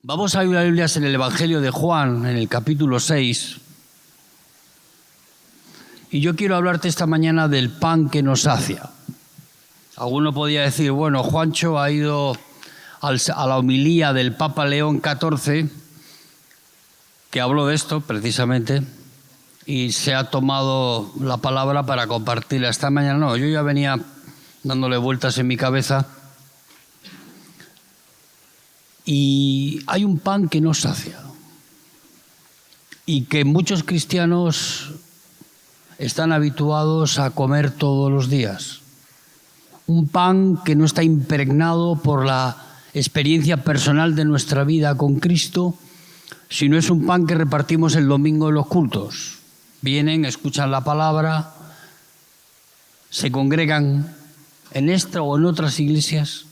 Vamos a abrir las Biblias en el Evangelio de Juan, en el capítulo 6. Y yo quiero hablarte esta mañana del pan que nos sacia. Alguno podría decir, bueno, Juancho ha ido a la homilía del Papa León XIV, que habló de esto precisamente, y se ha tomado la palabra para compartirla esta mañana. No, yo ya venía dándole vueltas en mi cabeza. Y hay un pan que nos sacia y que muchos cristianos están habituados a comer todos los días. Un pan que no está impregnado por la experiencia personal de nuestra vida con Cristo, sino es un pan que repartimos el domingo en los cultos. Vienen, escuchan la palabra, se congregan en esta o en otras iglesias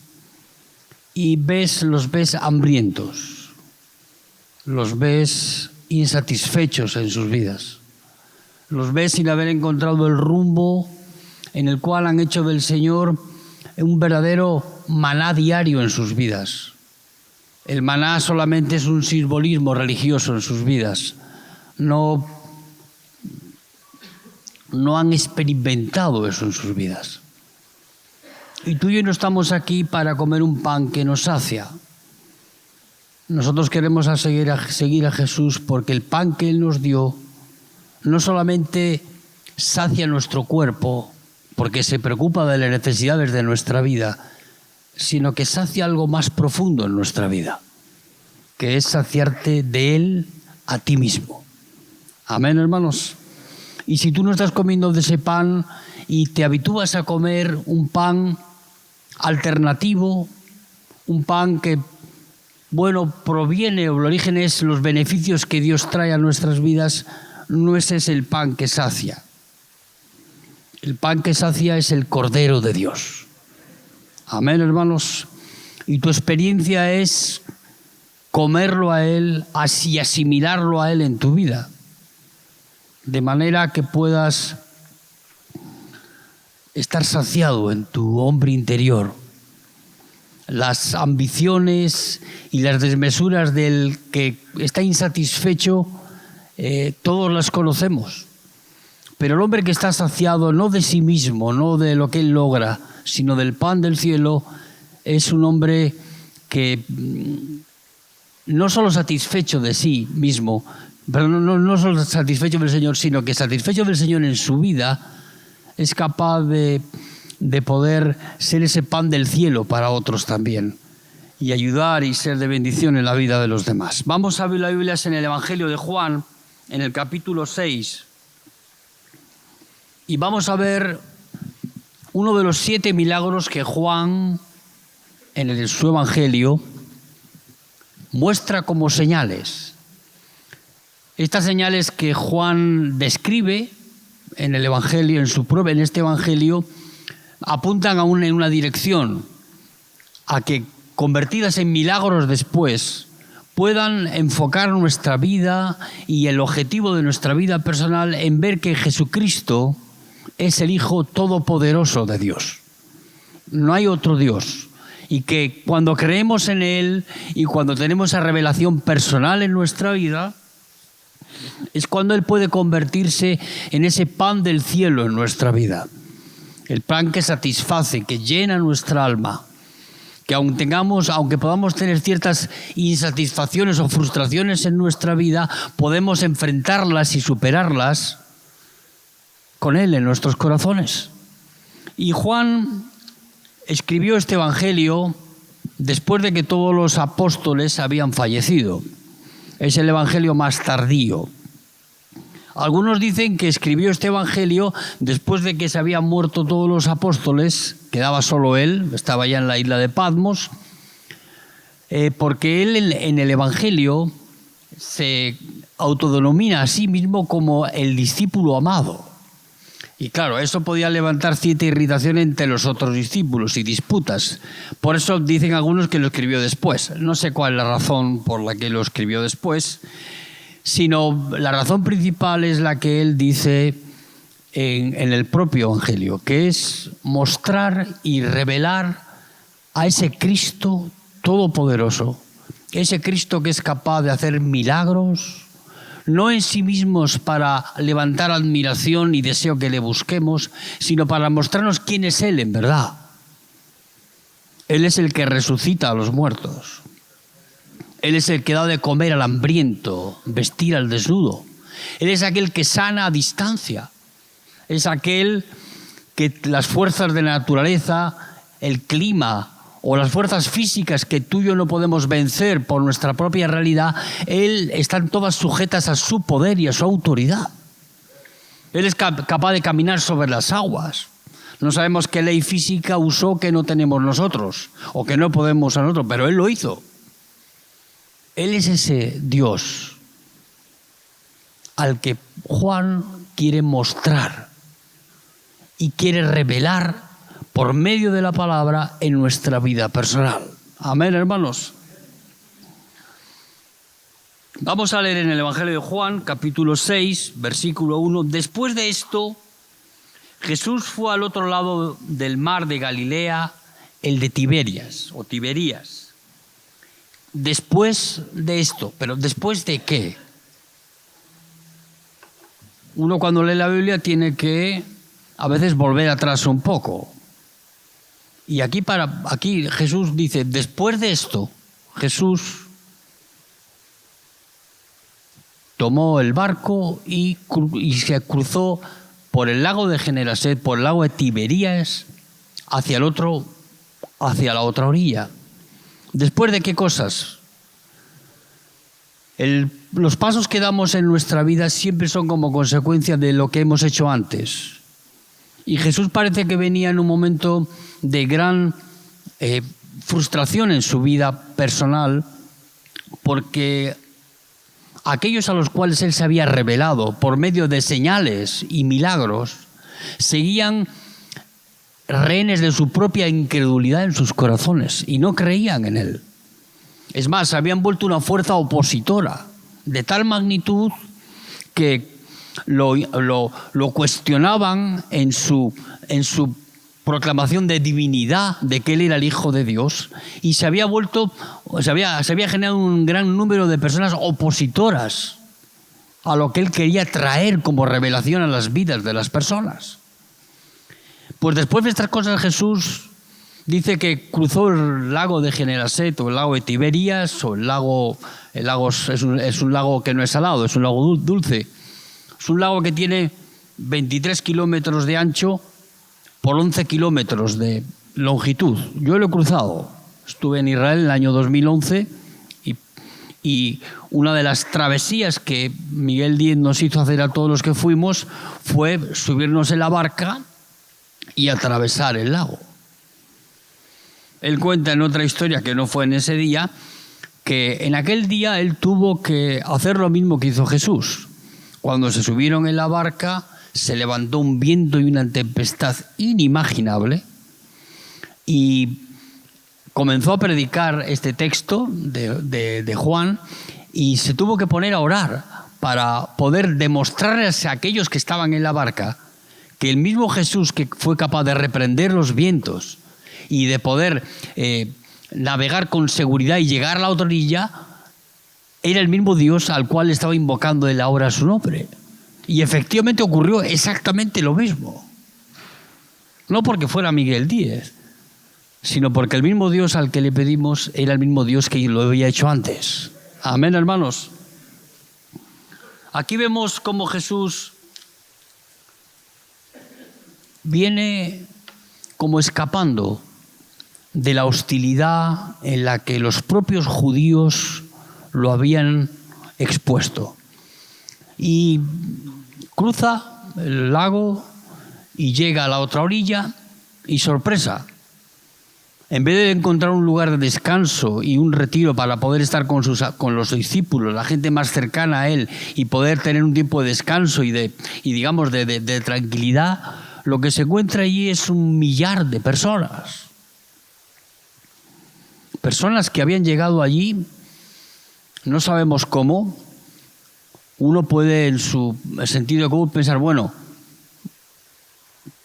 y los ves hambrientos, los ves insatisfechos en sus vidas, los ves sin haber encontrado el rumbo en el cual han hecho del Señor un verdadero maná diario en sus vidas. El maná solamente es un simbolismo religioso en sus vidas. No han experimentado eso en sus vidas. Y tú y yo no estamos aquí para comer un pan que nos sacia. Nosotros queremos seguir a Jesús porque el pan que Él nos dio no solamente sacia nuestro cuerpo, porque se preocupa de las necesidades de nuestra vida, sino que sacia algo más profundo en nuestra vida, que es saciarte de Él a ti mismo. Amén, hermanos. Y si tú no estás comiendo de ese pan y te habitúas a comer un pan alternativo, un pan que, proviene o el origen es los beneficios que Dios trae a nuestras vidas, no ese es el pan que sacia. El pan que sacia es el Cordero de Dios. Amén, hermanos. Y tu experiencia es comerlo a Él y asimilarlo a Él en tu vida, de manera que puedas estar saciado en tu hombre interior. Las ambiciones y las desmesuras del que está insatisfecho, todos las conocemos. Pero el hombre que está saciado no de sí mismo, no de lo que él logra, sino del pan del cielo, es un hombre que no solo satisfecho de sí mismo, pero no solo satisfecho del Señor, sino que satisfecho del Señor en su vida, es capaz de poder ser ese pan del cielo para otros también y ayudar y ser de bendición en la vida de los demás. Vamos a abrir la Biblia en el Evangelio de Juan, en el capítulo 6, y vamos a ver uno de los 7 milagros que Juan, en su Evangelio, muestra como señales. Estas señales que Juan describe en el Evangelio, en este Evangelio, apuntan en una dirección, a que convertidas en milagros después puedan enfocar nuestra vida y el objetivo de nuestra vida personal en ver que Jesucristo es el Hijo Todopoderoso de Dios. No hay otro Dios. Y que cuando creemos en Él y cuando tenemos esa revelación personal en nuestra vida, es cuando Él puede convertirse en ese pan del cielo en nuestra vida. El pan que satisface, que llena nuestra alma. Que aunque podamos tener ciertas insatisfacciones o frustraciones en nuestra vida, podemos enfrentarlas y superarlas con Él en nuestros corazones. Y Juan escribió este Evangelio después de que todos los apóstoles habían fallecido. Es el Evangelio más tardío. Algunos dicen que escribió este Evangelio después de que se habían muerto todos los apóstoles, quedaba solo él, estaba ya en la isla de Patmos, porque él en el Evangelio se autodenomina a sí mismo como el discípulo amado. Y claro, eso podía levantar cierta irritación entre los otros discípulos y disputas. Por eso dicen algunos que lo escribió después. No sé cuál es la razón por la que lo escribió después, sino la razón principal es la que él dice en el propio Evangelio, que es mostrar y revelar a ese Cristo todopoderoso, ese Cristo que es capaz de hacer milagros, no en sí mismos para levantar admiración y deseo que le busquemos, sino para mostrarnos quién es Él en verdad. Él es el que resucita a los muertos. Él es el que da de comer al hambriento, vestir al desnudo. Él es aquel que sana a distancia. Es aquel que las fuerzas de la naturaleza, el clima o las fuerzas físicas que tú y yo no podemos vencer por nuestra propia realidad, están todas sujetas a su poder y a su autoridad. Él es capaz de caminar sobre las aguas. No sabemos qué ley física usó que no tenemos nosotros o que no podemos a nosotros, pero Él lo hizo. Él es ese Dios al que Juan quiere mostrar y quiere revelar por medio de la palabra en nuestra vida personal. Amén, hermanos. Vamos a leer en el Evangelio de Juan, capítulo 6, versículo 1. Después de esto, Jesús fue al otro lado del mar de Galilea, el de Tiberias, o Tiberías. Después de esto, ¿pero después de qué? Uno cuando lee la Biblia tiene que a veces volver atrás un poco. Y aquí Jesús dice, después de esto, Jesús tomó el barco y se cruzó por el lago de Genesaret, por el lago de Tiberías, hacia la otra orilla. ¿Después de qué cosas? Los pasos que damos en nuestra vida siempre son como consecuencia de lo que hemos hecho antes. Y Jesús parece que venía en un momento de gran frustración en su vida personal, porque aquellos a los cuales Él se había revelado por medio de señales y milagros seguían rehenes de su propia incredulidad en sus corazones y no creían en Él. Es más, habían vuelto una fuerza opositora de tal magnitud que lo cuestionaban en su proclamación de divinidad, de que Él era el Hijo de Dios, y se había generado un gran número de personas opositoras a lo que Él quería traer como revelación a las vidas de las personas. Pues después de estas cosas Jesús dice que cruzó el lago de Genesaret o el lago de Tiberías, o el lago es un lago que no es salado, es un lago dulce. Es un lago que tiene 23 kilómetros de ancho por 11 kilómetros de longitud. Yo lo he cruzado. Estuve en Israel en el año 2011 y una de las travesías que Miguel Díez nos hizo hacer a todos los que fuimos fue subirnos en la barca y atravesar el lago. Él cuenta en otra historia, que no fue en ese día, que en aquel día él tuvo que hacer lo mismo que hizo Jesús. Cuando se subieron en la barca, se levantó un viento y una tempestad inimaginable y comenzó a predicar este texto de Juan y se tuvo que poner a orar para poder demostrarles a aquellos que estaban en la barca que el mismo Jesús que fue capaz de reprender los vientos y de poder navegar con seguridad y llegar a la otra orilla, era el mismo Dios al cual estaba invocando él ahora su nombre. Y efectivamente ocurrió exactamente lo mismo. No porque fuera Miguel Díez, sino porque el mismo Dios al que le pedimos era el mismo Dios que lo había hecho antes. Amén, hermanos. Aquí vemos cómo Jesús viene como escapando de la hostilidad en la que los propios judíos lo habían expuesto. Y cruza el lago y llega a la otra orilla y sorpresa. En vez de encontrar un lugar de descanso y un retiro para poder estar con los discípulos, la gente más cercana a él, y poder tener un tiempo de descanso y de tranquilidad, lo que se encuentra allí es 1 millar de personas. Personas que habían llegado allí, no sabemos cómo. Uno puede en su sentido común pensar, bueno,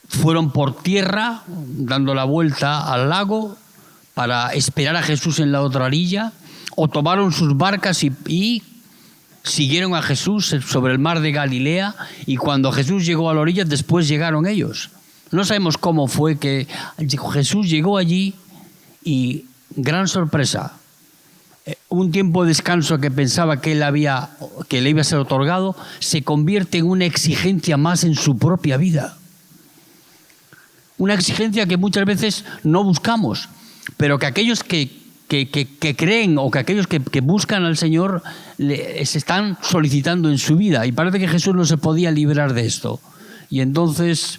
fueron por tierra dando la vuelta al lago para esperar a Jesús en la otra orilla, o tomaron sus barcas y siguieron a Jesús sobre el mar de Galilea, y cuando Jesús llegó a la orilla, después llegaron ellos. No sabemos cómo fue que Jesús llegó allí y, gran sorpresa, un tiempo de descanso que pensaba que le iba a ser otorgado, se convierte en una exigencia más en su propia vida. Una exigencia que muchas veces no buscamos, pero que aquellos que creen o que aquellos que buscan al Señor se están solicitando en su vida. Y parece que Jesús no se podía librar de esto. Y entonces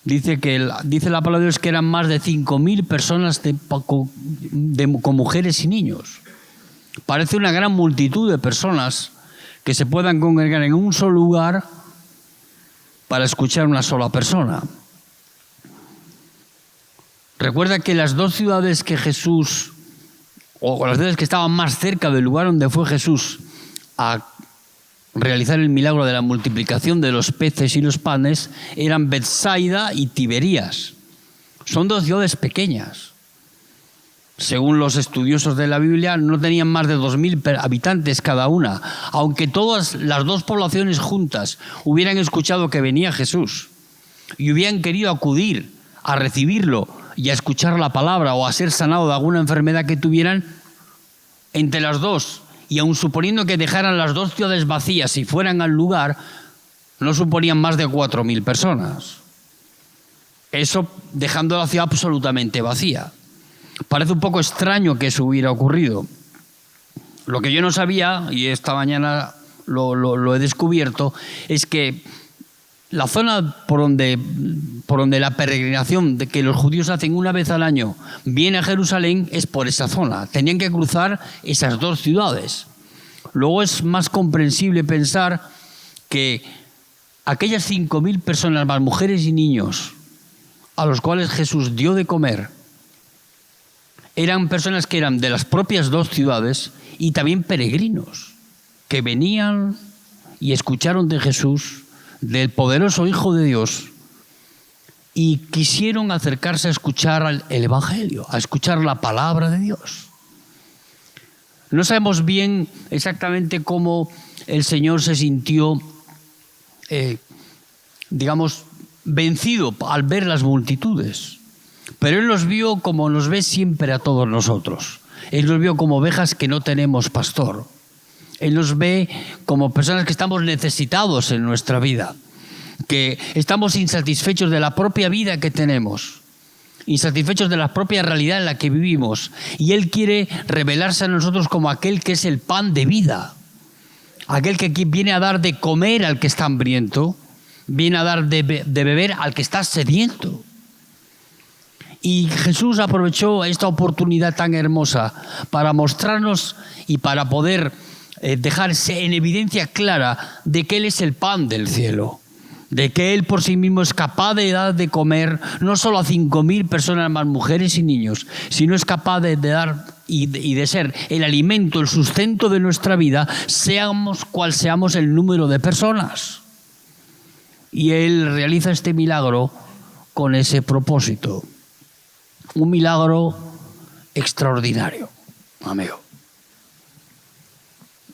dice la palabra de Dios que eran más de 5.000 personas con mujeres y niños. Parece una gran multitud de personas que se puedan congregar en un solo lugar para escuchar una sola persona. Recuerda que las dos ciudades que Jesús, o las ciudades que estaban más cerca del lugar donde fue Jesús a realizar el milagro de la multiplicación de los peces y los panes, eran Betsaida y Tiberías. Son dos ciudades pequeñas. Según los estudiosos de la Biblia, no tenían más de 2.000 habitantes cada una, aunque todas las dos poblaciones juntas hubieran escuchado que venía Jesús y hubieran querido acudir a recibirlo y a escuchar la palabra o a ser sanado de alguna enfermedad que tuvieran, entre las dos, y aun suponiendo que dejaran las dos ciudades vacías y fueran al lugar, no suponían más de 4.000 personas. Eso dejando la ciudad absolutamente vacía. Parece un poco extraño que eso hubiera ocurrido. Lo que yo no sabía, y esta mañana lo he descubierto, es que la zona por donde la peregrinación que los judíos hacen una vez al año viene a Jerusalén es por esa zona. Tenían que cruzar esas dos ciudades. Luego es más comprensible pensar que aquellas 5.000 personas, más mujeres y niños, a los cuales Jesús dio de comer, eran personas que eran de las propias dos ciudades y también peregrinos, que venían y escucharon de Jesús, del poderoso Hijo de Dios, y quisieron acercarse a escuchar el Evangelio, a escuchar la palabra de Dios. No sabemos bien exactamente cómo el Señor se sintió, vencido al ver las multitudes, pero Él los vio como nos ve siempre a todos nosotros. Él los vio como ovejas que no tenemos pastor. Él nos ve como personas que estamos necesitados en nuestra vida, que estamos insatisfechos de la propia vida que tenemos, insatisfechos de la propia realidad en la que vivimos. Y Él quiere revelarse a nosotros como aquel que es el pan de vida, aquel que viene a dar de comer al que está hambriento, viene a dar de beber al que está sediento. Y Jesús aprovechó esta oportunidad tan hermosa para mostrarnos y para poder dejarse en evidencia clara de que Él es el pan del cielo, de que Él por sí mismo es capaz de dar de comer no solo a 5.000 personas, más mujeres y niños, sino es capaz de dar y de ser el alimento, el sustento de nuestra vida, seamos cual seamos el número de personas. Y Él realiza este milagro con ese propósito. Un milagro extraordinario, amigo.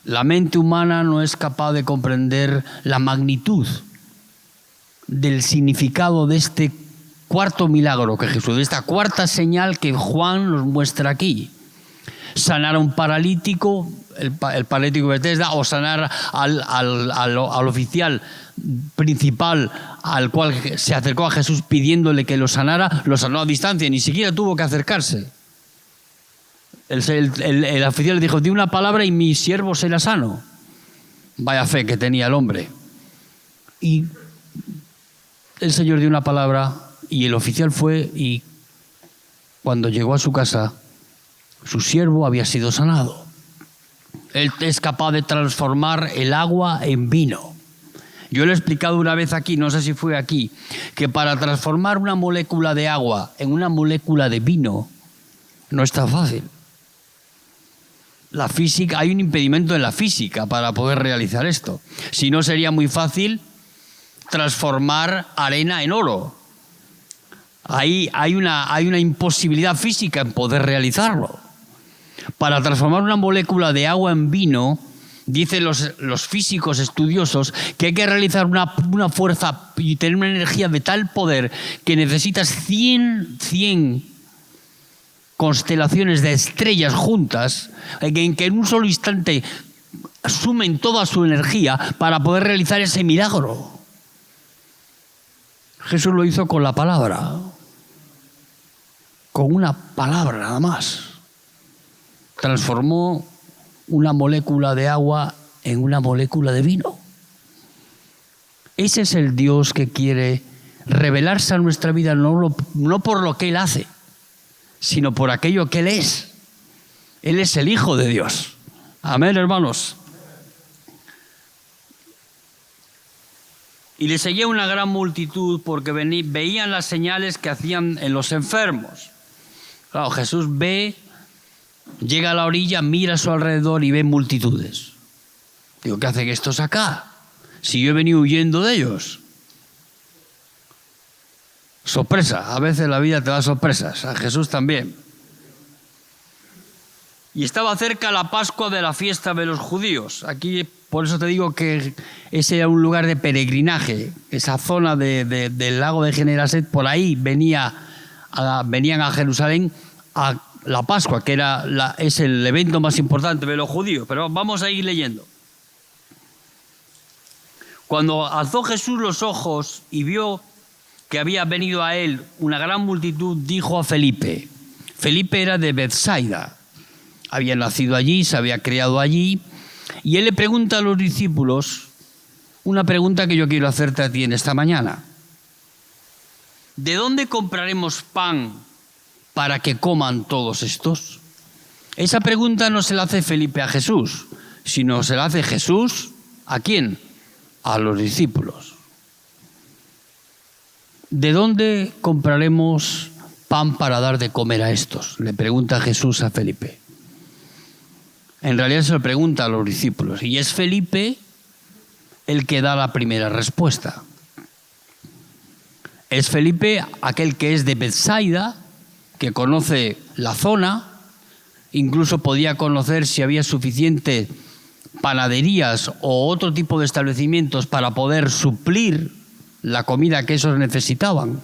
La mente humana no es capaz de comprender la magnitud del significado de este cuarto milagro que Jesús, de esta cuarta señal que Juan nos muestra aquí. Sanar a un paralítico, el paralítico de Bethesda, o sanar al oficial principal al cual se acercó a Jesús pidiéndole que lo sanara, lo sanó a distancia, ni siquiera tuvo que acercarse. El oficial le dijo: di una palabra y mi siervo será sano. Vaya fe que tenía el hombre. Y el Señor dio una palabra y el oficial fue, y cuando llegó a su casa, su siervo había sido sanado. Él es capaz de transformar el agua en vino. Yo le he explicado una vez aquí, no sé si fue aquí, que para transformar una molécula de agua en una molécula de vino no es tan fácil. La física, hay un impedimento en la física para poder realizar esto. Si no, sería muy fácil transformar arena en oro. Hay una imposibilidad física en poder realizarlo. Para transformar una molécula de agua en vino, dicen los físicos estudiosos que hay que realizar una fuerza y tener una energía de tal poder que necesitas 100 constelaciones de estrellas juntas, en que en un solo instante sumen toda su energía para poder realizar ese milagro. Jesús lo hizo con la palabra, con una palabra nada más. Transformó una molécula de agua en una molécula de vino. Ese es el Dios que quiere revelarse a nuestra vida, no por lo que Él hace, sino por aquello que Él es. Él es el Hijo de Dios. Amén, hermanos. Y le seguía una gran multitud porque veían las señales que hacían en los enfermos. Claro, Jesús llega a la orilla, mira a su alrededor y ve multitudes. Digo, ¿qué hacen estos acá? Si yo he venido huyendo de ellos. Sorpresa, a veces la vida te da sorpresas, a Jesús también. Y estaba cerca la Pascua de la fiesta de los judíos. Aquí, por eso te digo que ese era un lugar de peregrinaje. Esa zona del lago de Genesaret, por ahí venían a Jerusalén a la Pascua, que es el evento más importante de los judíos. Pero vamos a ir leyendo. Cuando alzó Jesús los ojos y vio que había venido a él una gran multitud, dijo a Felipe. Felipe era de Bethsaida. Había nacido allí, se había criado allí. Y él le pregunta a los discípulos una pregunta que yo quiero hacerte a ti en esta mañana. ¿De dónde compraremos pan para que coman todos estos? Esa pregunta no se la hace Felipe a Jesús, sino se la hace Jesús, ¿a quién? A los discípulos. ¿De dónde compraremos pan para dar de comer a estos? Le pregunta Jesús a Felipe. En realidad se lo pregunta a los discípulos y es Felipe el que da la primera respuesta. Es Felipe aquel que es de Bethsaida, que conoce la zona, incluso podía conocer si había suficientes panaderías o otro tipo de establecimientos para poder suplir la comida que esos necesitaban.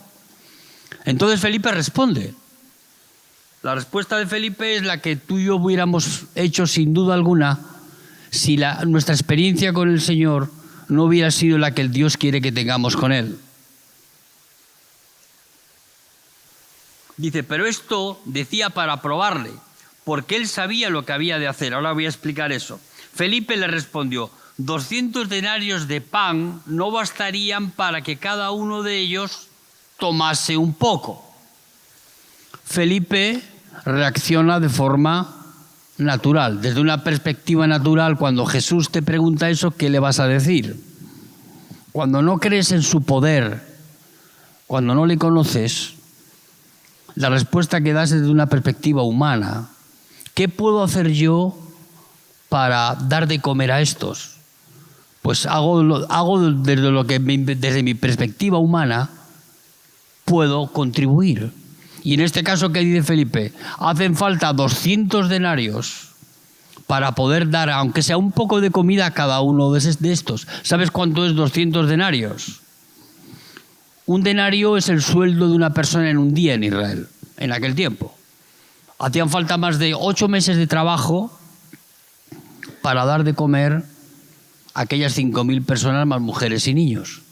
Entonces Felipe responde. La respuesta de Felipe es la que tú y yo hubiéramos hecho sin duda alguna si nuestra experiencia con el Señor no hubiera sido la que el Dios quiere que tengamos con Él. Dice, pero esto decía para probarle, porque él sabía lo que había de hacer. Ahora voy a explicar eso. Felipe le respondió, 200 denarios de pan no bastarían para que cada uno de ellos tomase un poco. Felipe reacciona de forma natural. Desde una perspectiva natural, cuando Jesús te pregunta eso, ¿qué le vas a decir? Cuando no crees en su poder, cuando no le conoces, la respuesta que das es desde una perspectiva humana. ¿Qué puedo hacer yo para dar de comer a estos? Pues hago desde lo que desde mi perspectiva humana puedo contribuir. Y en este caso, ¿qué dice Felipe? Hacen falta 200 denarios para poder dar, aunque sea un poco de comida a cada uno de estos. ¿Sabes cuánto es 200 denarios? Un denario es el sueldo de una persona en un día en Israel, en aquel tiempo. Hacían falta más de 8 meses de trabajo para dar de comer a aquellas 5.000 personas, más mujeres y niños.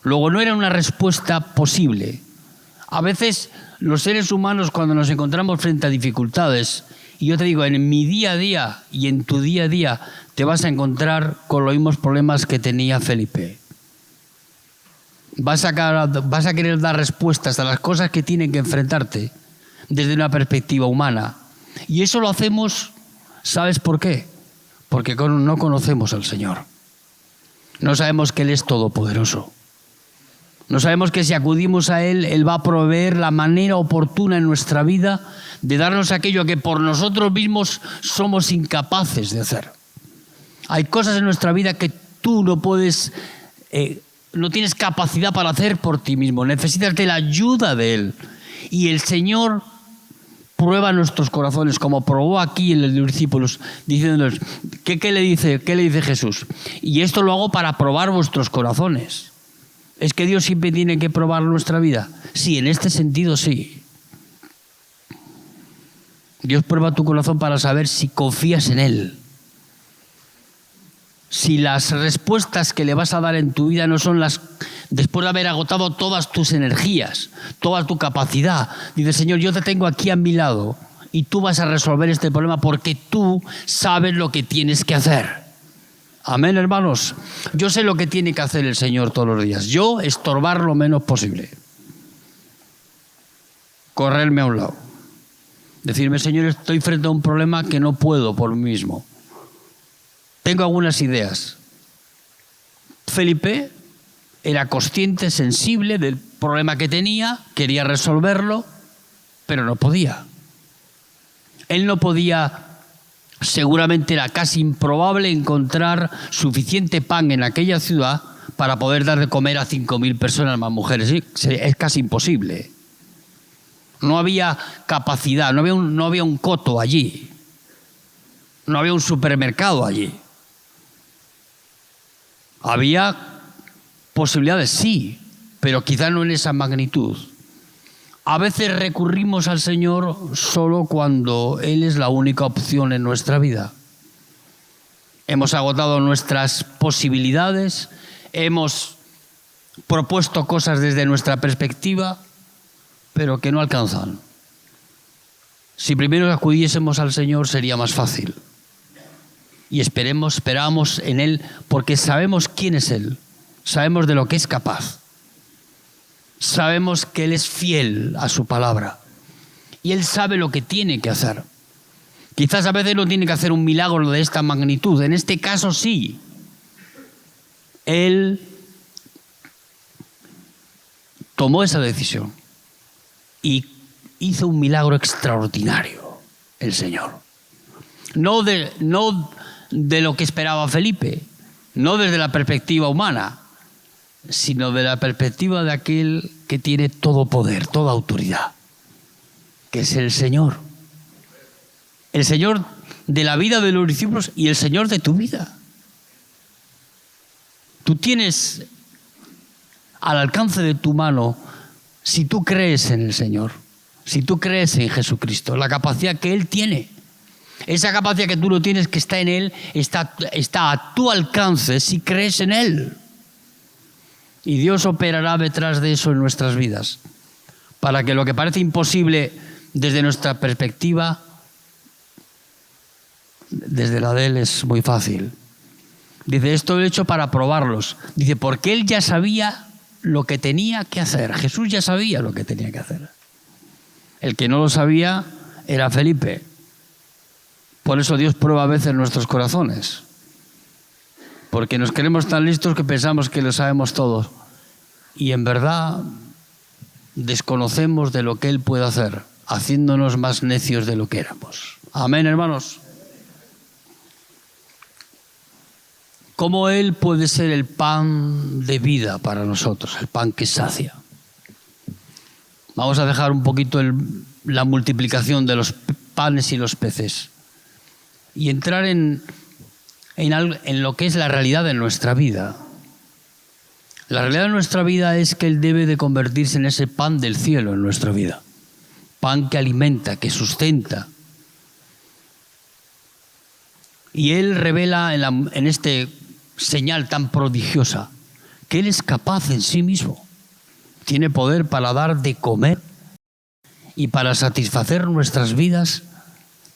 Luego, no era una respuesta posible. A veces los seres humanos, cuando nos encontramos frente a dificultades, y yo te digo, en mi día a día y en tu día a día te vas a encontrar con los mismos problemas que tenía Felipe. Vas a querer dar respuestas a las cosas que tienen que enfrentarte desde una perspectiva humana. Y eso lo hacemos, ¿sabes por qué? Porque no conocemos al Señor. No sabemos que Él es todopoderoso. No sabemos que si acudimos a Él, Él va a proveer la manera oportuna en nuestra vida de darnos aquello que por nosotros mismos somos incapaces de hacer. Hay cosas en nuestra vida que tú no puedes, no tienes capacidad para hacer por ti mismo. Necesitas de la ayuda de Él. Y el Señor, prueba nuestros corazones, como probó aquí en los discípulos, diciéndoles, ¿qué le dice Jesús? Y esto lo hago para probar vuestros corazones. ¿Es que Dios siempre tiene que probar nuestra vida? Sí, en este sentido sí. Dios prueba tu corazón para saber si confías en Él. Si las respuestas que le vas a dar en tu vida no son las, después de haber agotado todas tus energías, toda tu capacidad. Dice, Señor, yo te tengo aquí a mi lado y tú vas a resolver este problema porque tú sabes lo que tienes que hacer. Amén, hermanos. Yo sé lo que tiene que hacer el Señor todos los días. Yo estorbar lo menos posible. Correrme a un lado. Decirme, Señor, estoy frente a un problema que no puedo por mí mismo. Tengo algunas ideas. Felipe era consciente, sensible del problema que tenía, quería resolverlo, pero no podía. Él no podía, seguramente era casi improbable encontrar suficiente pan en aquella ciudad para poder dar de comer a 5.000 personas más mujeres. Es casi imposible. No había capacidad, no había un coto allí. No había un supermercado allí. Había posibilidades, sí, pero quizá no en esa magnitud. A veces recurrimos al Señor solo cuando Él es la única opción en nuestra vida. Hemos agotado nuestras posibilidades, hemos propuesto cosas desde nuestra perspectiva, pero que no alcanzan. Si primero acudiésemos al Señor sería más fácil. Y esperamos en Él porque sabemos quién es Él, sabemos de lo que es capaz, sabemos que Él es fiel a su palabra y Él sabe lo que tiene que hacer. Quizás a veces no tiene que hacer un milagro de esta magnitud, en este caso sí. Él tomó esa decisión y hizo un milagro extraordinario, el Señor. No de lo que esperaba Felipe, no desde la perspectiva humana, sino de la perspectiva de aquel que tiene todo poder, toda autoridad, que es el Señor. El Señor de la vida de los discípulos y el Señor de tu vida. Tú tienes al alcance de tu mano, si tú crees en el Señor, si tú crees en Jesucristo, la capacidad que Él tiene. Esa capacidad que tú no tienes, que está en Él, está a tu alcance si crees en Él. Y Dios operará detrás de eso en nuestras vidas, para que lo que parece imposible desde nuestra perspectiva, desde la de Él es muy fácil. Dice, esto lo he hecho para probarlos. Dice, porque Él ya sabía lo que tenía que hacer. Jesús ya sabía lo que tenía que hacer. El que no lo sabía era Felipe. Por eso Dios prueba a veces nuestros corazones. Porque nos creemos tan listos que pensamos que lo sabemos todo. Y en verdad desconocemos de lo que Él puede hacer, haciéndonos más necios de lo que éramos. Amén, hermanos. ¿Cómo Él puede ser el pan de vida para nosotros, el pan que sacia? Vamos a dejar un poquito la multiplicación de los panes y los peces y entrar en lo que es la realidad de nuestra vida. La realidad de nuestra vida es que Él debe de convertirse en ese pan del cielo en nuestra vida. Pan que alimenta, que sustenta. Y Él revela en este señal tan prodigiosa que Él es capaz en sí mismo. Tiene poder para dar de comer y para satisfacer nuestras vidas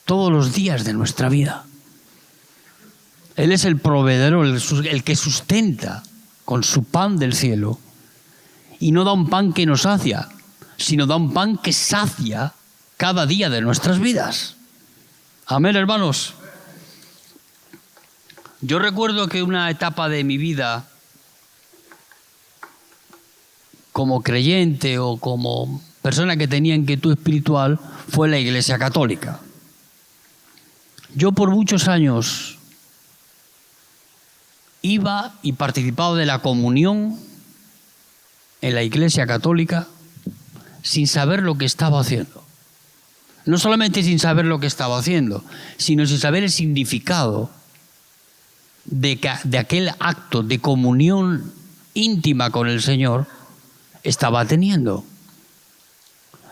todos los días de nuestra vida. Él es el proveedor, el que sustenta con su pan del cielo. Y no da un pan que nos sacia, sino da un pan que sacia cada día de nuestras vidas. Amén, hermanos. Yo recuerdo que una etapa de mi vida como creyente o como persona que tenía inquietud espiritual fue la Iglesia Católica. Yo por muchos años iba y participaba de la comunión en la Iglesia Católica sin saber lo que estaba haciendo. no solamente sin saber lo que estaba haciendo, sino sin saber el significado de aquel acto de comunión íntima con el Señor estaba teniendo.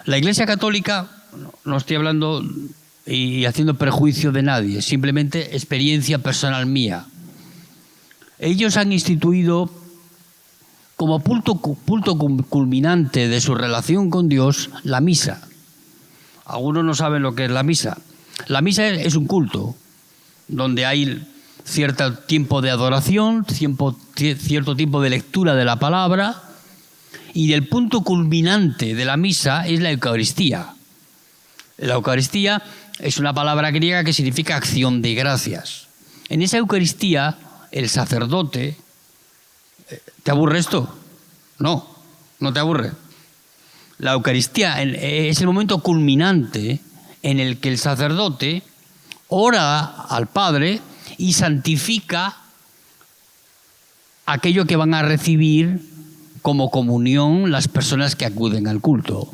La Iglesia Católica, no estoy hablando y haciendo perjuicio de nadie, simplemente experiencia personal mía. Ellos han instituido como punto culminante de su relación con Dios la misa. Algunos no saben lo que es la misa. La misa es un culto donde hay cierto tiempo de adoración, cierto tiempo de lectura de la palabra, y el punto culminante de la misa es la Eucaristía. La Eucaristía es una palabra griega que significa acción de gracias. En esa Eucaristía, el sacerdote... ¿Te aburre esto? No, no te aburre. La Eucaristía es el momento culminante en el que el sacerdote ora al Padre y santifica aquello que van a recibir como comunión las personas que acuden al culto.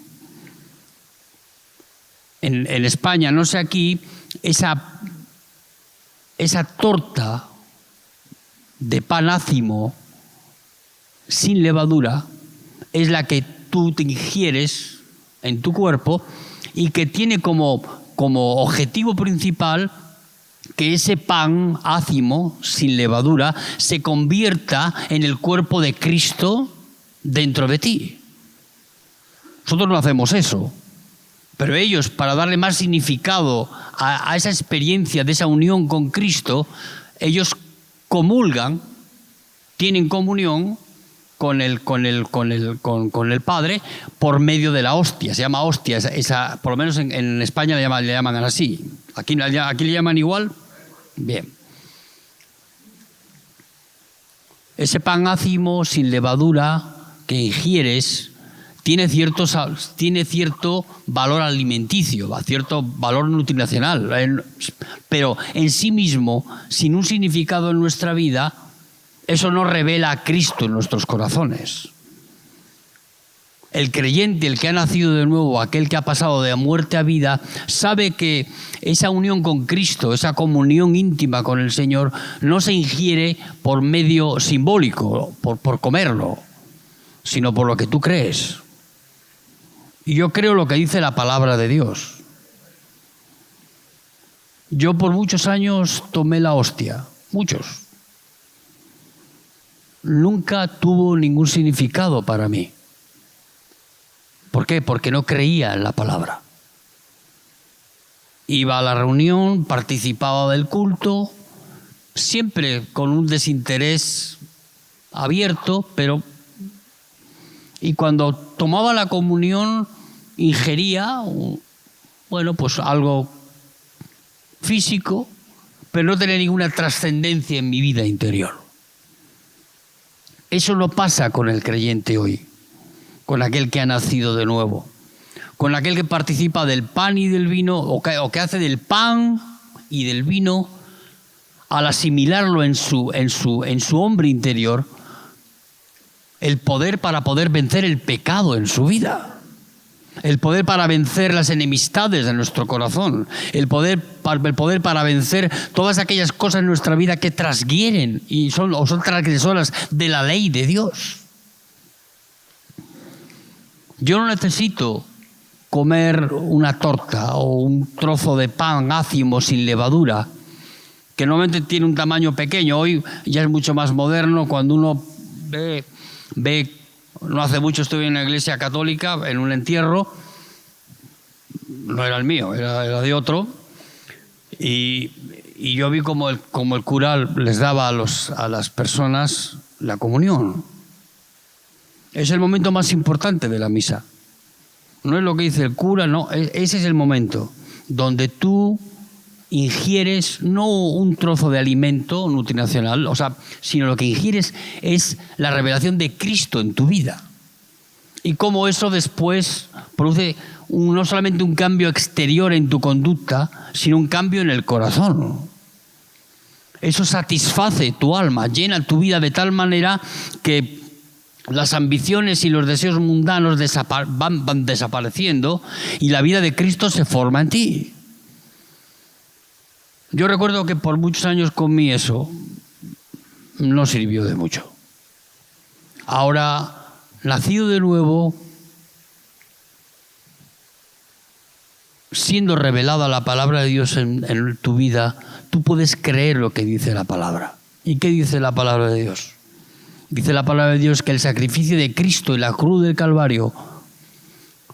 En España, no sé aquí, esa torta de pan ácimo sin levadura es la que tú te ingieres en tu cuerpo y que tiene como objetivo principal que ese pan ácimo sin levadura se convierta en el cuerpo de Cristo dentro de ti. Nosotros no hacemos eso, pero ellos, para darle más significado a esa experiencia de esa unión con Cristo, ellos comulgan, tienen comunión con el Padre por medio de la hostia. Se llama hostia, por lo menos en España le llaman así. ¿Aquí le llaman igual? Bien. Ese pan ácimo sin levadura que ingieres tiene cierto valor alimenticio, cierto valor nutricional, pero en sí mismo, sin un significado en nuestra vida, eso no revela a Cristo en nuestros corazones. El creyente, el que ha nacido de nuevo, aquel que ha pasado de muerte a vida, sabe que esa unión con Cristo, esa comunión íntima con el Señor, no se ingiere por medio simbólico, por comerlo, sino por lo que tú crees. Y yo creo lo que dice la palabra de Dios. Yo por muchos años tomé la hostia, muchos. Nunca tuvo ningún significado para mí. ¿Por qué? Porque no creía en la palabra. Iba a la reunión, participaba del culto, siempre con un desinterés abierto, y cuando tomaba la comunión ingería, pues algo físico, pero no tenía ninguna trascendencia en mi vida interior. Eso no pasa con el creyente hoy, con aquel que ha nacido de nuevo, con aquel que participa del pan y del vino, o que hace del pan y del vino, al asimilarlo en su hombre interior, el poder para poder vencer el pecado en su vida, el poder para vencer las enemistades de nuestro corazón, el poder para vencer todas aquellas cosas en nuestra vida que transgieren y son transgresoras de la ley de Dios. Yo no necesito comer una torta o un trozo de pan ácimo sin levadura, que normalmente tiene un tamaño pequeño. Hoy ya es mucho más moderno. Cuando uno ve, no hace mucho estuve en una iglesia católica, en un entierro, no era el mío, era de otro, y yo vi como el cura les daba a las personas la comunión. Es el momento más importante de la misa. No es lo que dice el cura, no, ese es el momento donde tú ingieres no un trozo de alimento nutricional, sino lo que ingieres es la revelación de Cristo en tu vida. Y cómo eso después produce no solamente un cambio exterior en tu conducta, sino un cambio en el corazón. Eso satisface tu alma, llena tu vida de tal manera que las ambiciones y los deseos mundanos van desapareciendo y la vida de Cristo se forma en ti. Yo recuerdo que por muchos años comí eso, no sirvió de mucho. Ahora, nacido de nuevo, siendo revelada la palabra de Dios en tu vida, tú puedes creer lo que dice la palabra. ¿Y qué dice la palabra de Dios? Dice la palabra de Dios que el sacrificio de Cristo en la cruz del Calvario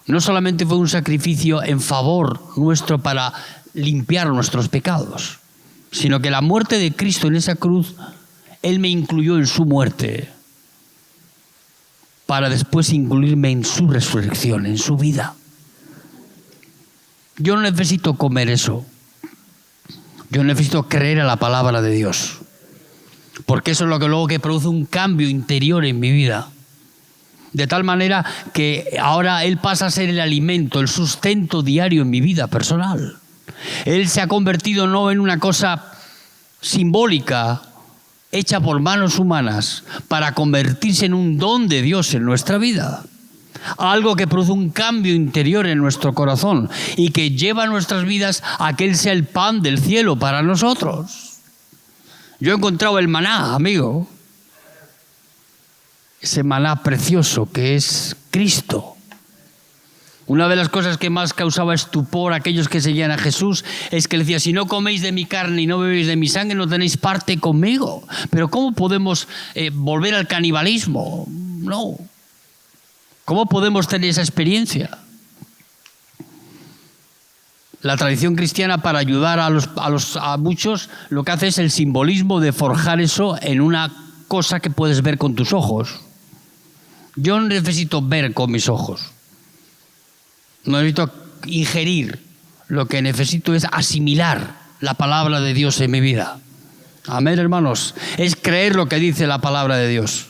no solamente fue un sacrificio en favor nuestro para limpiar nuestros pecados, sino que la muerte de Cristo en esa cruz, Él me incluyó en su muerte para después incluirme en su resurrección, en su vida. Yo no necesito comer eso. Yo necesito creer a la palabra de Dios. Porque eso es lo que luego que produce un cambio interior en mi vida. De tal manera que ahora Él pasa a ser el alimento, el sustento diario en mi vida personal. Él se ha convertido no en una cosa simbólica, hecha por manos humanas, para convertirse en un don de Dios en nuestra vida. Algo que produce un cambio interior en nuestro corazón y que lleva a nuestras vidas a que Él sea el pan del cielo para nosotros. Yo he encontrado el maná, amigo. Ese maná precioso que es Cristo. Una de las cosas que más causaba estupor a aquellos que seguían a Jesús es que le decía, si no coméis de mi carne y no bebéis de mi sangre, no tenéis parte conmigo. Pero ¿cómo podemos volver al canibalismo? No. ¿Cómo podemos tener esa experiencia? La tradición cristiana, para ayudar a muchos, lo que hace es el simbolismo de forjar eso en una cosa que puedes ver con tus ojos. Yo no necesito ver con mis ojos. No necesito ingerir. Lo que necesito es asimilar la palabra de Dios en mi vida. Amén, hermanos. Es creer lo que dice la palabra de Dios.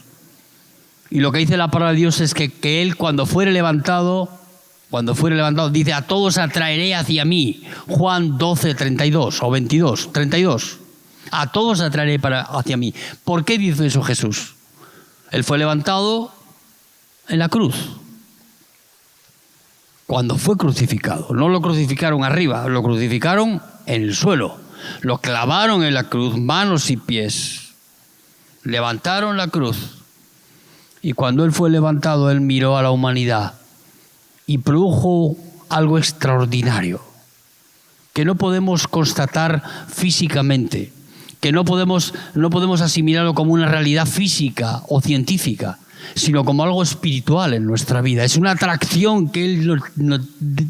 Y lo que dice la palabra de Dios es que Él cuando fuere levantado, dice, a todos atraeré hacia mí. Juan 12, 32 o 22, 32. A todos atraeré hacia mí. ¿Por qué dice eso Jesús? Él fue levantado en la cruz. Cuando fue crucificado. No lo crucificaron arriba, lo crucificaron en el suelo. Lo clavaron en la cruz, manos y pies. Levantaron la cruz. Y cuando Él fue levantado, Él miró a la humanidad y produjo algo extraordinario que no podemos constatar físicamente, que no podemos asimilarlo como una realidad física o científica, sino como algo espiritual en nuestra vida. Es una atracción que Él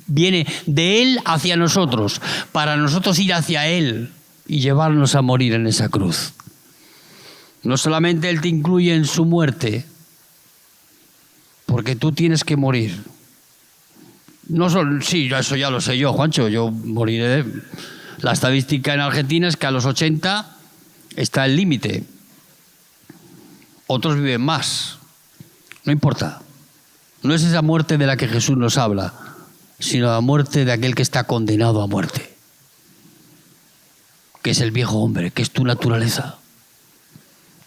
viene de Él hacia nosotros, para nosotros ir hacia Él y llevarnos a morir en esa cruz. No solamente Él te incluye en su muerte, porque tú tienes que morir. Sí, eso ya lo sé yo, Juancho, yo moriré. La estadística en Argentina es que a los 80 está el límite. Otros viven más. No importa. No es esa muerte de la que Jesús nos habla, sino la muerte de aquel que está condenado a muerte, que es el viejo hombre, que es tu naturaleza.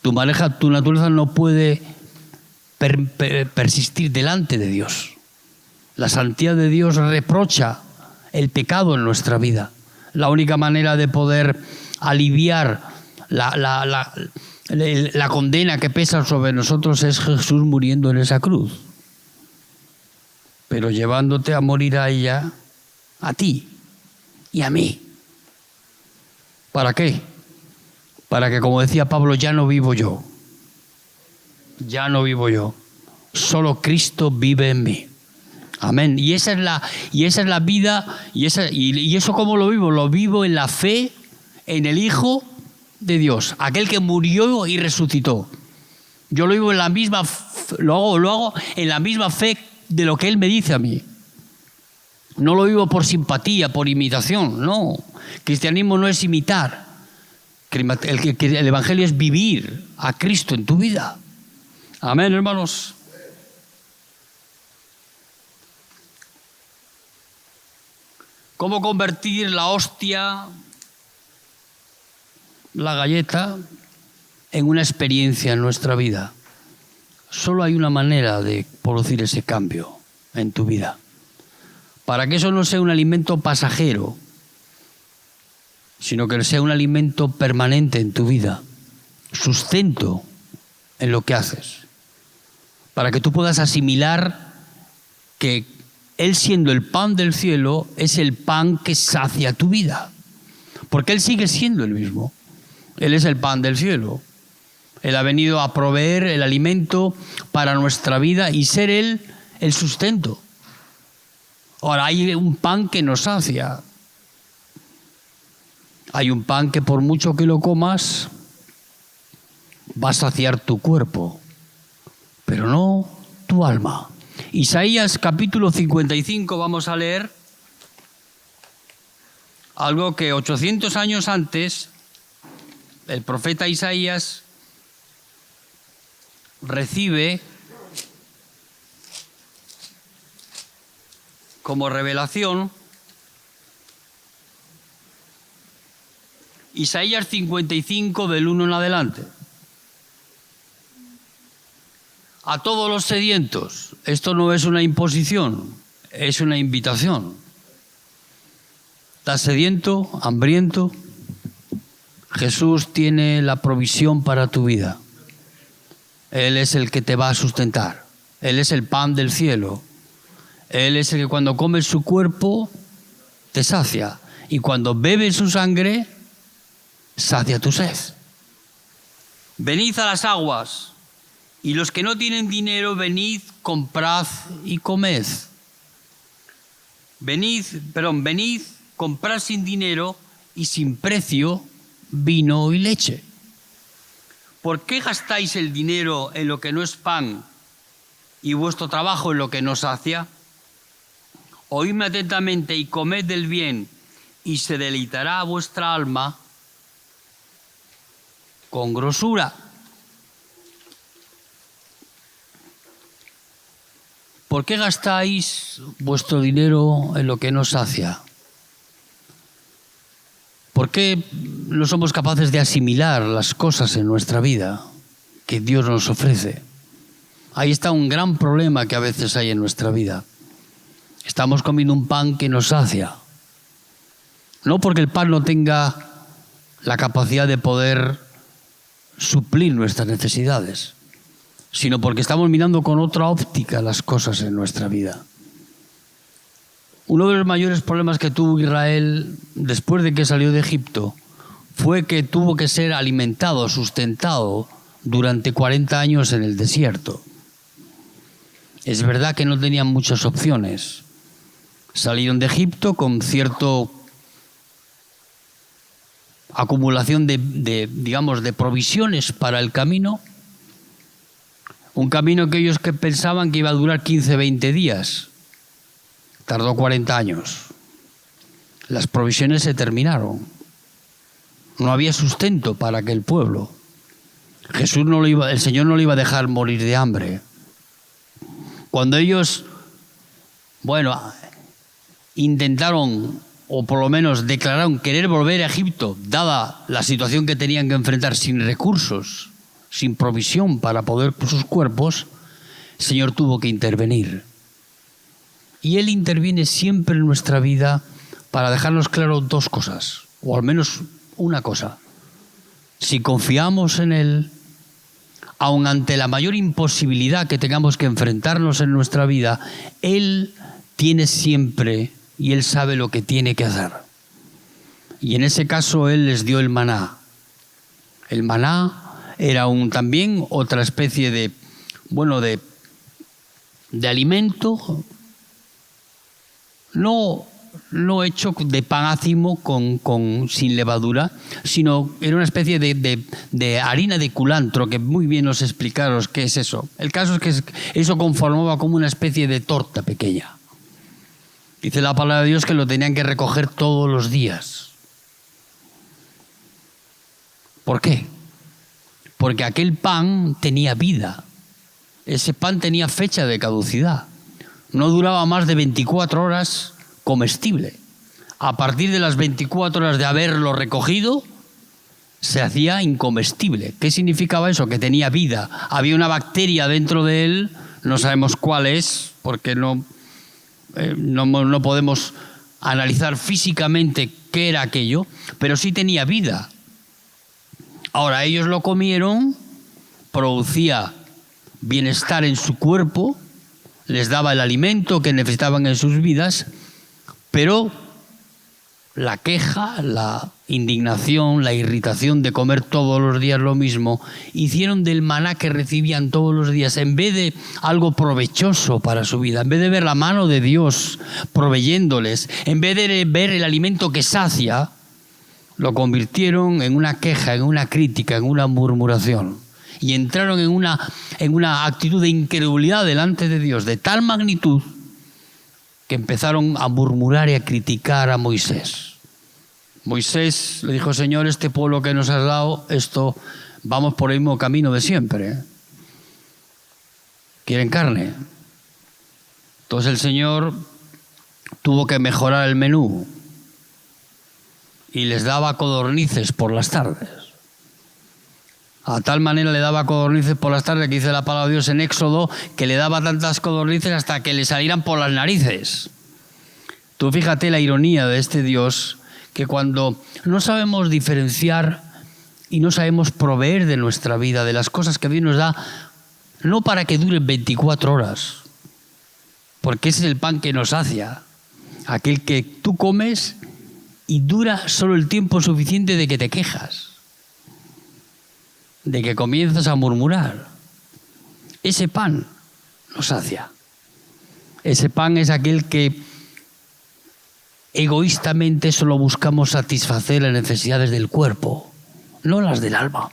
Tu naturaleza no puede persistir delante de Dios. La santidad de Dios reprocha el pecado en nuestra vida. La única manera de poder aliviar la condena que pesa sobre nosotros es Jesús muriendo en esa cruz, pero llevándote a morir a ella, a ti y a mí. ¿Para qué? Para que, como decía Pablo, ya no vivo yo. Ya no vivo yo. Solo Cristo vive en mí. Amén. Y esa es la vida. ¿Y eso cómo lo vivo? Lo vivo en la fe en el Hijo de Dios, aquel que murió y resucitó. Yo lo vivo en la misma, lo hago en la misma fe de lo que Él me dice a mí. No lo vivo por simpatía, por imitación, no. Cristianismo no es imitar. El Evangelio es vivir a Cristo en tu vida. Amén, hermanos. ¿Cómo convertir la hostia, la galleta, en una experiencia en nuestra vida? Solo hay una manera de producir ese cambio en tu vida. Para que eso no sea un alimento pasajero, sino que sea un alimento permanente en tu vida, sustento en lo que haces. Para que tú puedas asimilar que Él, siendo el pan del cielo, es el pan que sacia tu vida. Porque Él sigue siendo el mismo. Él es el pan del cielo. Él ha venido a proveer el alimento para nuestra vida y ser Él el sustento. Ahora, hay un pan que nos sacia. Hay un pan que por mucho que lo comas, va a saciar tu cuerpo, pero no tu alma. Isaías capítulo 55, vamos a leer algo que 800 años antes el profeta Isaías recibe como revelación. Isaías 55 del 1 en adelante. A todos los sedientos, esto no es una imposición, es una invitación. ¿Estás sediento, hambriento? Jesús tiene la provisión para tu vida. Él es el que te va a sustentar. Él es el pan del cielo. Él es el que cuando comes su cuerpo te sacia. Y cuando bebes su sangre, sacia tu sed. Venid a las aguas, y los que no tienen dinero, venid, comprad y comed. Venid, comprad sin dinero y sin precio vino y leche. ¿Por qué gastáis el dinero en lo que no es pan y vuestro trabajo en lo que no sacia? Oídme atentamente y comed del bien, y se deleitará vuestra alma con grosura. ¿Por qué gastáis vuestro dinero en lo que no sacia? ¿Por qué no somos capaces de asimilar las cosas en nuestra vida que Dios nos ofrece? Ahí está un gran problema que a veces hay en nuestra vida. Estamos comiendo un pan que nos sacia. No porque el pan no tenga la capacidad de poder suplir nuestras necesidades, sino porque estamos mirando con otra óptica las cosas en nuestra vida. Uno de los mayores problemas que tuvo Israel después de que salió de Egipto fue que tuvo que ser alimentado, sustentado durante 40 años en el desierto. Es verdad que no tenían muchas opciones. Salieron de Egipto con cierta acumulación de provisiones para el camino. Un camino que ellos pensaban que iba a durar 15, 20 días. Tardó 40 años. Las provisiones se terminaron. No había sustento para aquel pueblo. el Señor no le iba a dejar morir de hambre. Cuando ellos, intentaron, o por lo menos declararon querer volver a Egipto, dada la situación que tenían que enfrentar, sin recursos, sin provisión para poder por sus cuerpos, el Señor tuvo que intervenir. Y Él interviene siempre en nuestra vida para dejarnos claro dos cosas, o al menos una cosa. Si confiamos en Él, aun ante la mayor imposibilidad que tengamos que enfrentarnos en nuestra vida, Él tiene siempre y Él sabe lo que tiene que hacer. Y en ese caso Él les dio el maná. El maná era también otra especie de alimento, no hecho de pan ácimo sin levadura, sino era una especie de harina de culantro, que muy bien nos explicaron qué es eso. El caso es que eso conformaba como una especie de torta pequeña. Dice la palabra de Dios que lo tenían que recoger todos los días. ¿Por qué? Porque aquel pan tenía vida. Ese pan tenía fecha de caducidad. No duraba más de 24 horas comestible. A partir de las 24 horas de haberlo recogido, se hacía incomestible. ¿Qué significaba eso? Que tenía vida. Había una bacteria dentro de él, no sabemos cuál es, porque no podemos analizar físicamente qué era aquello, pero sí tenía vida. Ahora, ellos lo comieron, producía bienestar en su cuerpo, les daba el alimento que necesitaban en sus vidas, pero la queja, la indignación, la irritación de comer todos los días lo mismo, hicieron del maná que recibían todos los días, en vez de algo provechoso para su vida, en vez de ver la mano de Dios proveyéndoles, en vez de ver el alimento que sacia, lo convirtieron en una queja, en una crítica, en una murmuración. Y entraron en una actitud de incredulidad delante de Dios de tal magnitud que empezaron a murmurar y a criticar a Moisés. Moisés le dijo: Señor, este pueblo que nos has dado, vamos por el mismo camino de siempre. Quieren carne. Entonces el Señor tuvo que mejorar el menú y les daba codornices por las tardes. A tal manera le daba codornices por las tardes, que dice la palabra de Dios en Éxodo, que le daba tantas codornices hasta que le salieran por las narices. Tú fíjate la ironía de este Dios, que cuando no sabemos diferenciar y no sabemos proveer de nuestra vida, de las cosas que Dios nos da, no para que duren 24 horas, porque ese es el pan que nos sacia, aquel que tú comes y dura solo el tiempo suficiente de que te quejas, de que comienzas a murmurar. Ese pan nos sacia. Ese pan es aquel que egoístamente solo buscamos satisfacer las necesidades del cuerpo, no las del alma.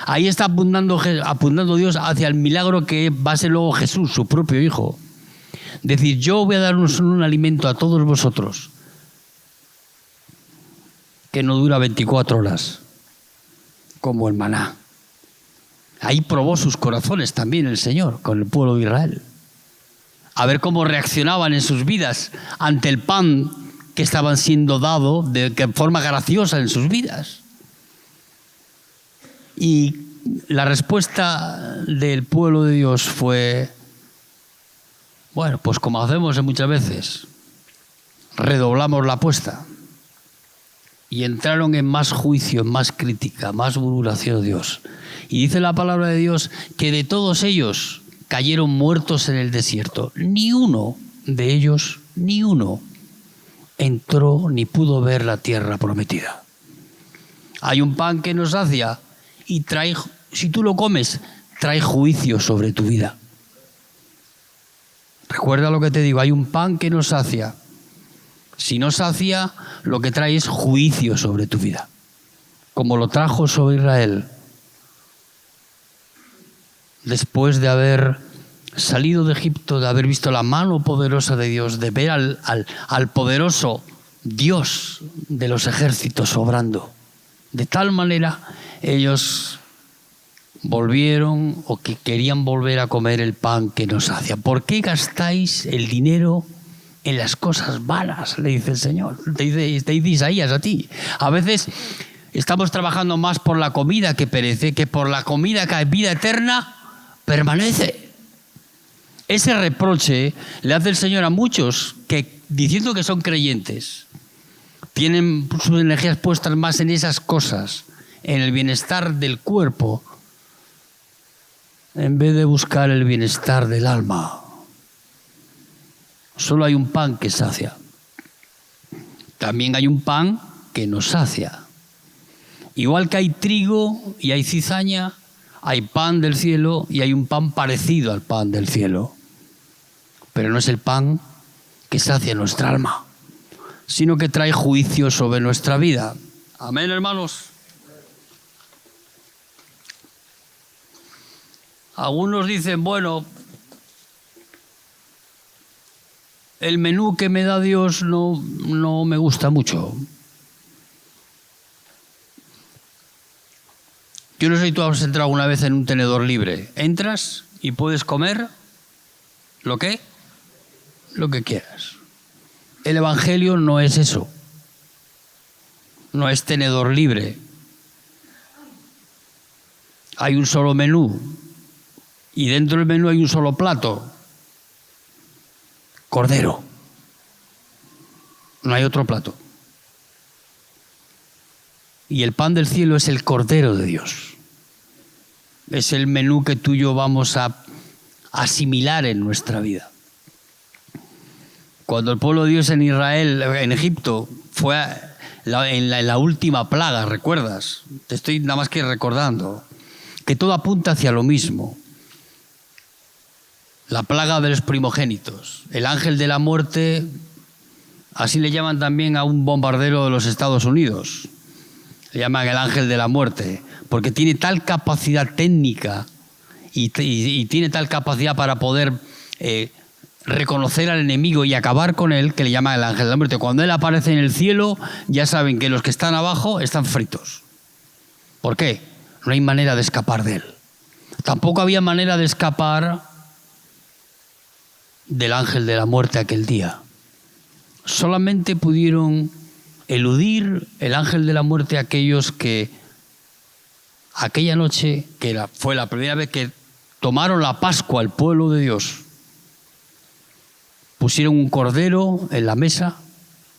Ahí está apuntando Dios hacia el milagro que va a ser luego Jesús, su propio Hijo. Decir: yo voy a daros un alimento a todos vosotros que no dura 24 horas, como el maná. Ahí probó sus corazones también el Señor con el pueblo de Israel. A ver cómo reaccionaban en sus vidas ante el pan que estaban siendo dado de forma graciosa en sus vidas. Y la respuesta del pueblo de Dios fue, bueno, pues como hacemos muchas veces, redoblamos la apuesta. Y entraron en más juicio, en más crítica, más murmuración de Dios. Y dice la palabra de Dios que de todos ellos cayeron muertos en el desierto. Ni uno de ellos, ni uno, entró ni pudo ver la tierra prometida. Hay un pan que nos sacia y trae, si tú lo comes, trae juicio sobre tu vida. Recuerda lo que te digo, hay un pan que nos sacia. Si no sacia, lo que trae es juicio sobre tu vida, como lo trajo sobre Israel. Después de haber salido de Egipto, de haber visto la mano poderosa de Dios, de ver al poderoso Dios de los ejércitos obrando. De tal manera, ellos volvieron o que querían volver a comer el pan que nos sacia. ¿Por qué gastáis el dinero en las cosas vanas?, le dice el Señor. Te dice Isaías a ti. A veces estamos trabajando más por la comida que perece que por la comida que hay vida eterna permanece. Ese reproche le hace el Señor a muchos que, diciendo que son creyentes, tienen sus energías puestas más en esas cosas, en el bienestar del cuerpo, en vez de buscar el bienestar del alma. Solo hay un pan que sacia. También hay un pan que nos sacia. Igual que hay trigo y hay cizaña, hay pan del cielo y hay un pan parecido al pan del cielo. Pero no es el pan que sacia nuestra alma, sino que trae juicio sobre nuestra vida. Amén, hermanos. Algunos dicen, bueno, el menú que me da Dios no me gusta mucho. Yo no sé si tú has entrado alguna vez en un tenedor libre. Entras y puedes comer lo que quieras. El Evangelio no es eso. No es tenedor libre. hay un solo menú y dentro del menú hay un solo plato. Cordero. No hay otro plato. Y el pan del cielo es el Cordero de Dios. Es el menú que tú y yo vamos a asimilar en nuestra vida. Cuando el pueblo de Dios en Israel, en Egipto, fue en la última plaga, ¿recuerdas? Te estoy nada más que recordando que todo apunta hacia lo mismo. La plaga de los primogénitos. El ángel de la muerte, así le llaman también a un bombardero de los Estados Unidos. Le llaman el ángel de la muerte, porque tiene tal capacidad técnica y tiene tal capacidad para poder reconocer al enemigo y acabar con él, que le llaman el ángel de la muerte. Cuando él aparece en el cielo, ya saben que los que están abajo están fritos. ¿Por qué? No hay manera de escapar de él. Tampoco había manera de escapar del ángel de la muerte aquel día. Solamente pudieron eludir el ángel de la muerte aquellos que aquella noche, fue la primera vez que tomaron la Pascua al pueblo de Dios, pusieron un cordero en la mesa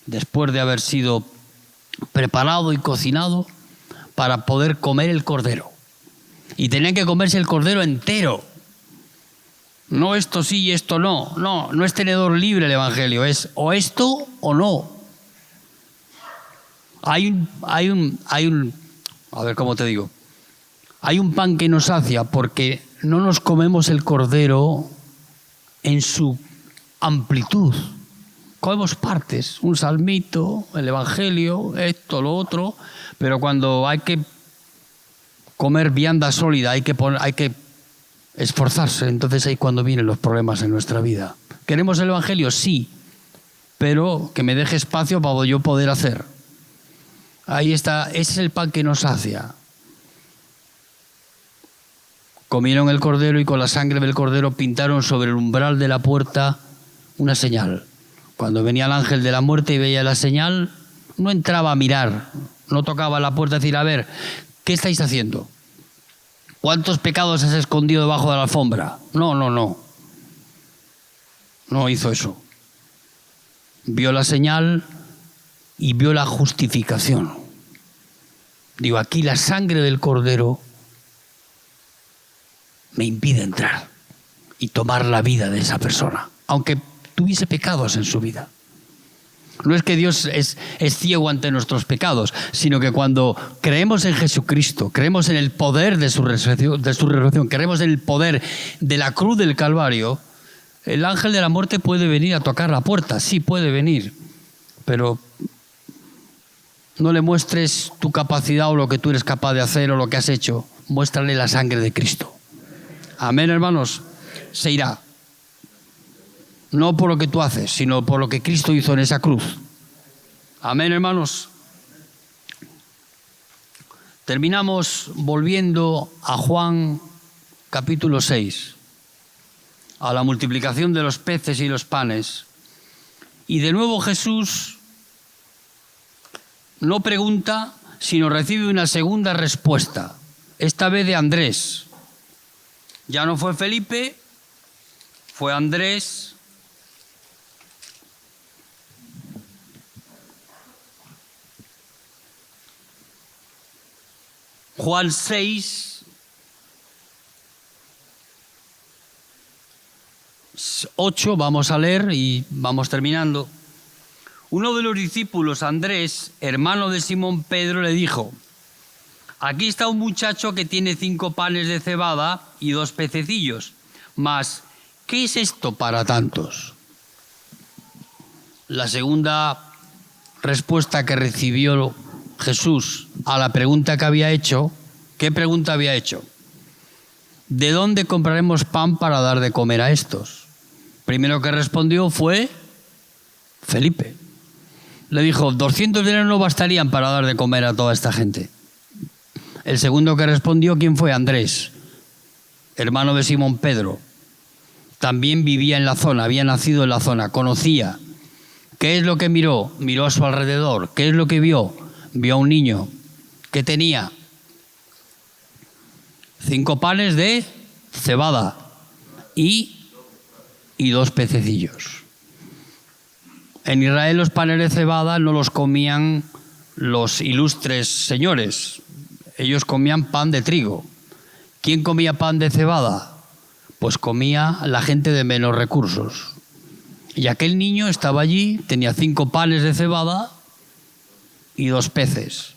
después de haber sido preparado y cocinado para poder comer el cordero. Y tenían que comerse el cordero entero. No esto sí y esto no. No es tenedor libre el Evangelio, es o esto o no. Hay un, a ver cómo te digo, hay un pan que nos sacia porque no nos comemos el cordero en su amplitud. Comemos partes, un salmito, el Evangelio, esto, lo otro, pero cuando hay que comer vianda sólida, hay que esforzarse, entonces ahí cuando vienen los problemas en nuestra vida. ¿Queremos el Evangelio? Sí, pero que me deje espacio para yo poder hacer. Ahí está, ese es el pan que nos sacia. Comieron el cordero y con la sangre del cordero pintaron sobre el umbral de la puerta una señal. Cuando venía el ángel de la muerte y veía la señal, no entraba a mirar, no tocaba la puerta a decir, a ver, ¿qué estáis haciendo? ¿Cuántos pecados has escondido debajo de la alfombra? No. No hizo eso. Vio la señal y vio la justificación. Digo, aquí la sangre del cordero me impide entrar y tomar la vida de esa persona, aunque tuviese pecados en su vida. No es que Dios es ciego ante nuestros pecados, sino que cuando creemos en Jesucristo, creemos en el poder de su resurrección, creemos en el poder de la cruz del Calvario, el ángel de la muerte puede venir a tocar la puerta, sí puede venir, pero no le muestres tu capacidad o lo que tú eres capaz de hacer o lo que has hecho, muéstrale la sangre de Cristo. Amén, hermanos. Se irá. No por lo que tú haces, sino por lo que Cristo hizo en esa cruz. Amén, hermanos. Terminamos volviendo a Juan capítulo 6, a la multiplicación de los peces y los panes. Y de nuevo Jesús no pregunta, sino recibe una segunda respuesta, esta vez de Andrés. Ya no fue Felipe, fue Andrés. Juan 6, 8, vamos a leer y vamos terminando. Uno de los discípulos, Andrés, hermano de Simón Pedro, le dijo: aquí está un muchacho que tiene 5 panes de cebada y 2 pececillos. Mas, ¿qué es esto para tantos? La segunda respuesta que recibió Jesús a la pregunta que había hecho, ¿qué pregunta había hecho? ¿De dónde compraremos pan para dar de comer a estos? Primero que respondió fue Felipe. Le dijo, 200 dineros no bastarían para dar de comer a toda esta gente. El segundo que respondió, ¿quién fue? Andrés, hermano de Simón Pedro. También vivía en la zona, había nacido en la zona, conocía. ¿Qué es lo que miró? Miró a su alrededor. ¿Qué es lo que vio? Vio a un niño que tenía 5 panes de cebada y 2 pececillos. En Israel los panes de cebada no los comían los ilustres señores. Ellos comían pan de trigo. ¿Quién comía pan de cebada? Pues comía la gente de menos recursos. Y aquel niño estaba allí, tenía 5 panes de cebada y 2 peces.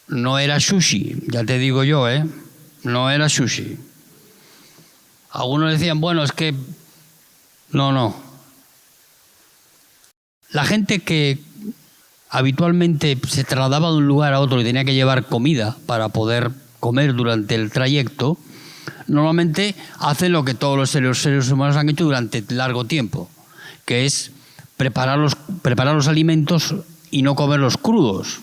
No era sushi, ya te digo yo, no era sushi. Algunos decían, bueno, es que... No. La gente que habitualmente se trasladaba de un lugar a otro y tenía que llevar comida para poder comer durante el trayecto, normalmente hacen lo que todos los seres humanos han hecho durante largo tiempo, que es preparar los alimentos y no comerlos crudos.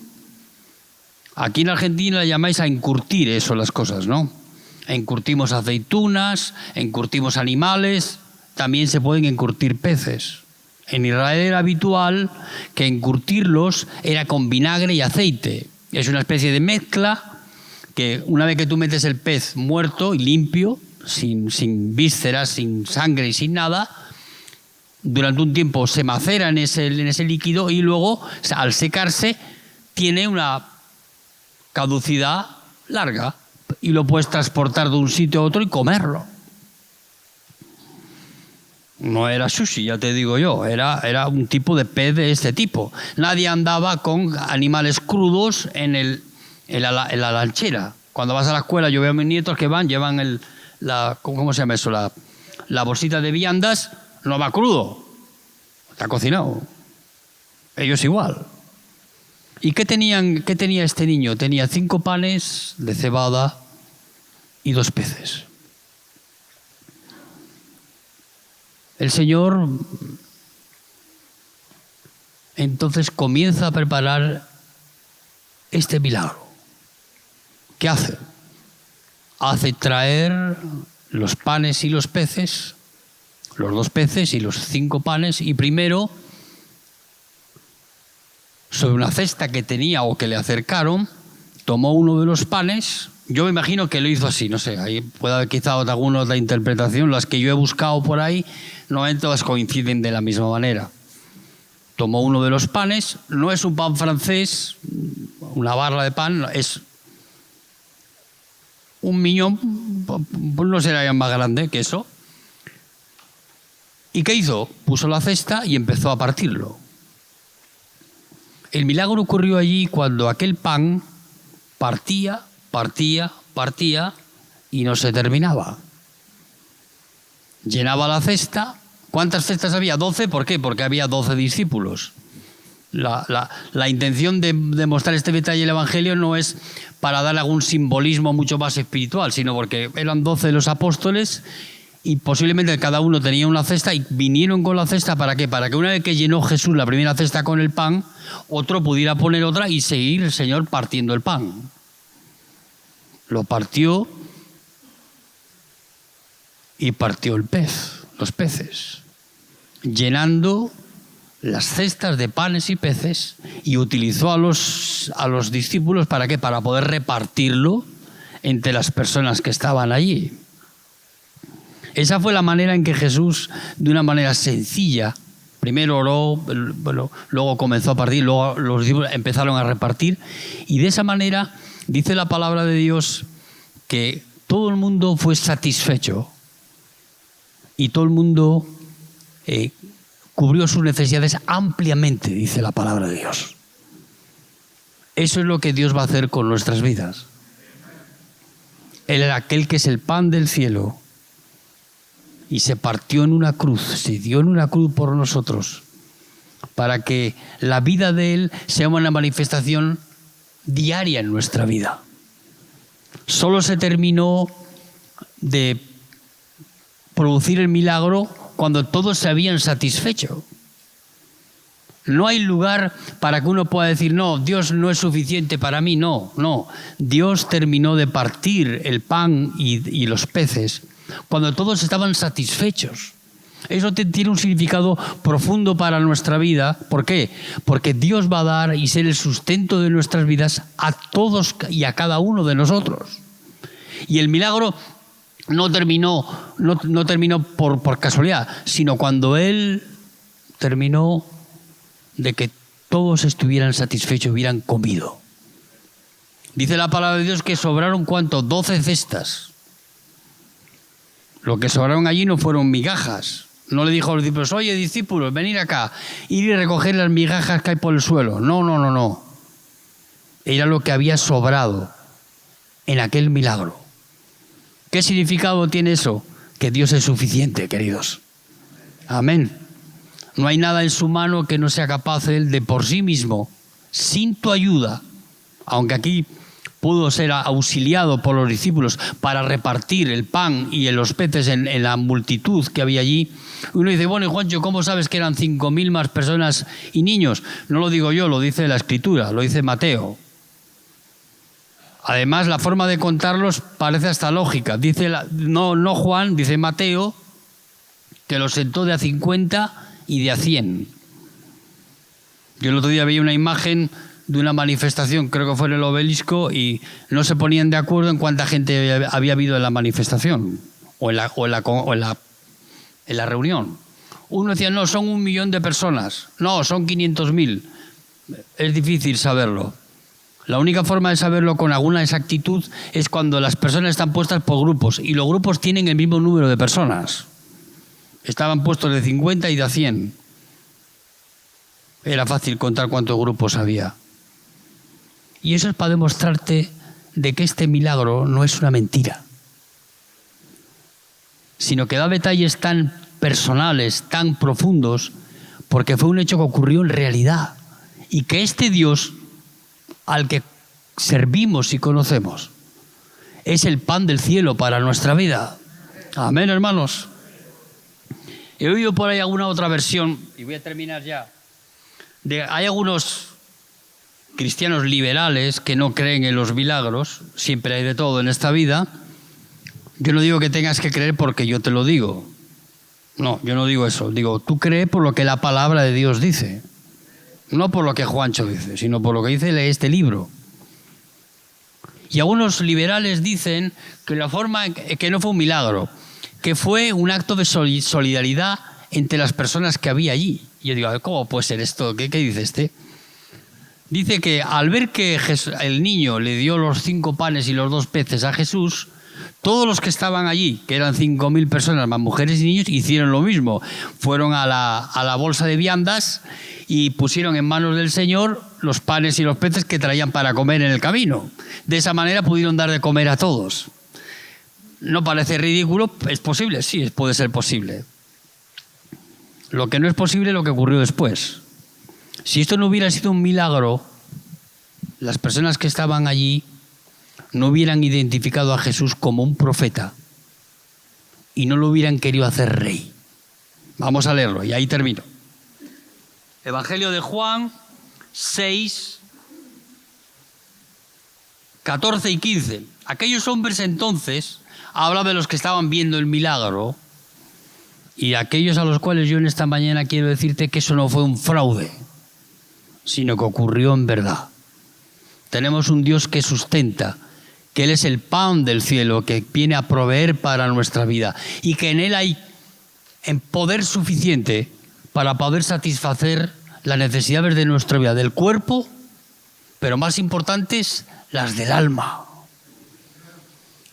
Aquí en Argentina le llamáis a encurtir eso, las cosas, ¿no? Encurtimos aceitunas, encurtimos animales, también se pueden encurtir peces. En Israel era habitual que encurtirlos era con vinagre y aceite. Es una especie de mezcla que una vez que tú metes el pez muerto y limpio, sin vísceras, sin sangre y sin nada, durante un tiempo se macera en ese líquido y luego, al secarse, tiene una caducidad larga y lo puedes transportar de un sitio a otro y comerlo. No era sushi, ya te digo yo, era un tipo de pez de este tipo. Nadie andaba con animales crudos en la lanchera. Cuando vas a la escuela, yo veo a mis nietos que llevan ¿cómo se llama eso? La bolsita de viandas, no va crudo, está cocinado. Ellos igual. ¿Y qué tenía este niño? Tenía 5 panes de cebada y 2 peces. El Señor entonces comienza a preparar este milagro. ¿Qué hace? Hace traer los panes y los peces, los 2 peces y los 5 panes, y primero, sobre una cesta que tenía o que le acercaron, tomó uno de los panes. Yo me imagino que lo hizo así, no sé, ahí puede haber quizá alguna otra interpretación. Las que yo he buscado por ahí, no todas coinciden de la misma manera. Tomó uno de los panes, no es un pan francés, una barra de pan, es un miñón, pues no será más grande que eso. ¿Y qué hizo? Puso la cesta y empezó a partirlo. El milagro ocurrió allí cuando aquel pan partía y no se terminaba. Llenaba la cesta. ¿Cuántas cestas había? 12. ¿Por qué? Porque había 12 discípulos. La intención de mostrar este detalle del Evangelio no es para dar algún simbolismo mucho más espiritual, sino porque eran 12 los apóstoles y posiblemente cada uno tenía una cesta y vinieron con la cesta. ¿Para qué? Para que una vez que llenó Jesús la primera cesta con el pan, otro pudiera poner otra y seguir el Señor partiendo el pan. Lo partió y partió los peces, llenando las cestas de panes y peces, y utilizó a los discípulos ¿para qué? Para poder repartirlo entre las personas que estaban allí. Esa fue la manera en que Jesús, de una manera sencilla, primero oró, luego comenzó a partir, luego los discípulos empezaron a repartir, y de esa manera dice la palabra de Dios que todo el mundo fue satisfecho y todo el mundo cubrió sus necesidades ampliamente, dice la palabra de Dios. Eso es lo que Dios va a hacer con nuestras vidas. Él era aquel que es el pan del cielo y se partió en una cruz, se dio en una cruz por nosotros, para que la vida de Él sea una manifestación diaria en nuestra vida. Solo se terminó de producir el milagro cuando todos se habían satisfecho. No hay lugar para que uno pueda decir, no, Dios no es suficiente para mí. No. Dios terminó de partir el pan y los peces cuando todos estaban satisfechos. Eso tiene un significado profundo para nuestra vida. ¿Por qué? Porque Dios va a dar y ser el sustento de nuestras vidas a todos y a cada uno de nosotros. Y el milagro no terminó por casualidad, sino cuando él terminó de que todos estuvieran satisfechos, hubieran comido. Dice la palabra de Dios que sobraron, ¿cuánto? 12 cestas. Lo que sobraron allí no fueron migajas. No le dijo a los discípulos, oye, discípulos, venid acá, ir y recoger las migajas que hay por el suelo. No. Era lo que había sobrado en aquel milagro. ¿Qué significado tiene eso? Que Dios es suficiente, queridos. Amén. No hay nada en su mano que no sea capaz él de por sí mismo, sin tu ayuda, aunque aquí pudo ser auxiliado por los discípulos para repartir el pan y los peces en la multitud que había allí. Uno dice, bueno, y Juancho, ¿cómo sabes que eran 5.000 más personas y niños? No lo digo yo, lo dice la Escritura, lo dice Mateo. Además, la forma de contarlos parece hasta lógica. Dice no Juan, dice Mateo, que los sentó de a 50 y de a 100. Yo el otro día veía una imagen de una manifestación, creo que fue en el Obelisco, y no se ponían de acuerdo en cuánta gente había habido en la manifestación o en la reunión. Uno decía, no, son 1 millón de personas. No, son 500.000. Es difícil saberlo. La única forma de saberlo con alguna exactitud es cuando las personas están puestas por grupos y los grupos tienen el mismo número de personas. Estaban puestos de 50 y de a 100. Era fácil contar cuántos grupos había. Y eso es para demostrarte de que este milagro no es una mentira, sino que da detalles tan personales, tan profundos, porque fue un hecho que ocurrió en realidad. Y que este Dios al que servimos y conocemos es el pan del cielo para nuestra vida. Amén, hermanos. He oído por ahí alguna otra versión, y voy a terminar ya. Hay algunos cristianos liberales que no creen en los milagros, siempre hay de todo en esta vida. Yo no digo que tengas que creer porque yo te lo digo. No, yo no digo eso. Digo, tú crees por lo que la palabra de Dios dice. No por lo que Juancho dice, sino por lo que dice este libro. Y algunos liberales dicen que la forma, que no fue un milagro, que fue un acto de solidaridad entre las personas que había allí. Y yo digo, ¿cómo puede ser esto? ¿Qué dice este? Dice que al ver que el niño le dio los 5 panes y los 2 peces a Jesús, todos los que estaban allí, que eran 5.000 personas, más mujeres y niños, hicieron lo mismo. Fueron a la bolsa de viandas y pusieron en manos del Señor los panes y los peces que traían para comer en el camino. De esa manera pudieron dar de comer a todos. ¿No parece ridículo? ¿Es posible? Sí, puede ser posible. Lo que no es posible es lo que ocurrió después. Si esto no hubiera sido un milagro, las personas que estaban allí no hubieran identificado a Jesús como un profeta y no lo hubieran querido hacer rey. Vamos a leerlo y ahí termino. Evangelio de Juan 6, 14 y 15. Aquellos hombres entonces, habla de los que estaban viendo el milagro, y aquellos a los cuales yo en esta mañana quiero decirte que eso no fue un fraude, sino que ocurrió en verdad. Tenemos un Dios que sustenta, que Él es el pan del cielo, que viene a proveer para nuestra vida y que en Él hay poder suficiente para poder satisfacer las necesidades de nuestra vida, del cuerpo, pero más importantes, las del alma.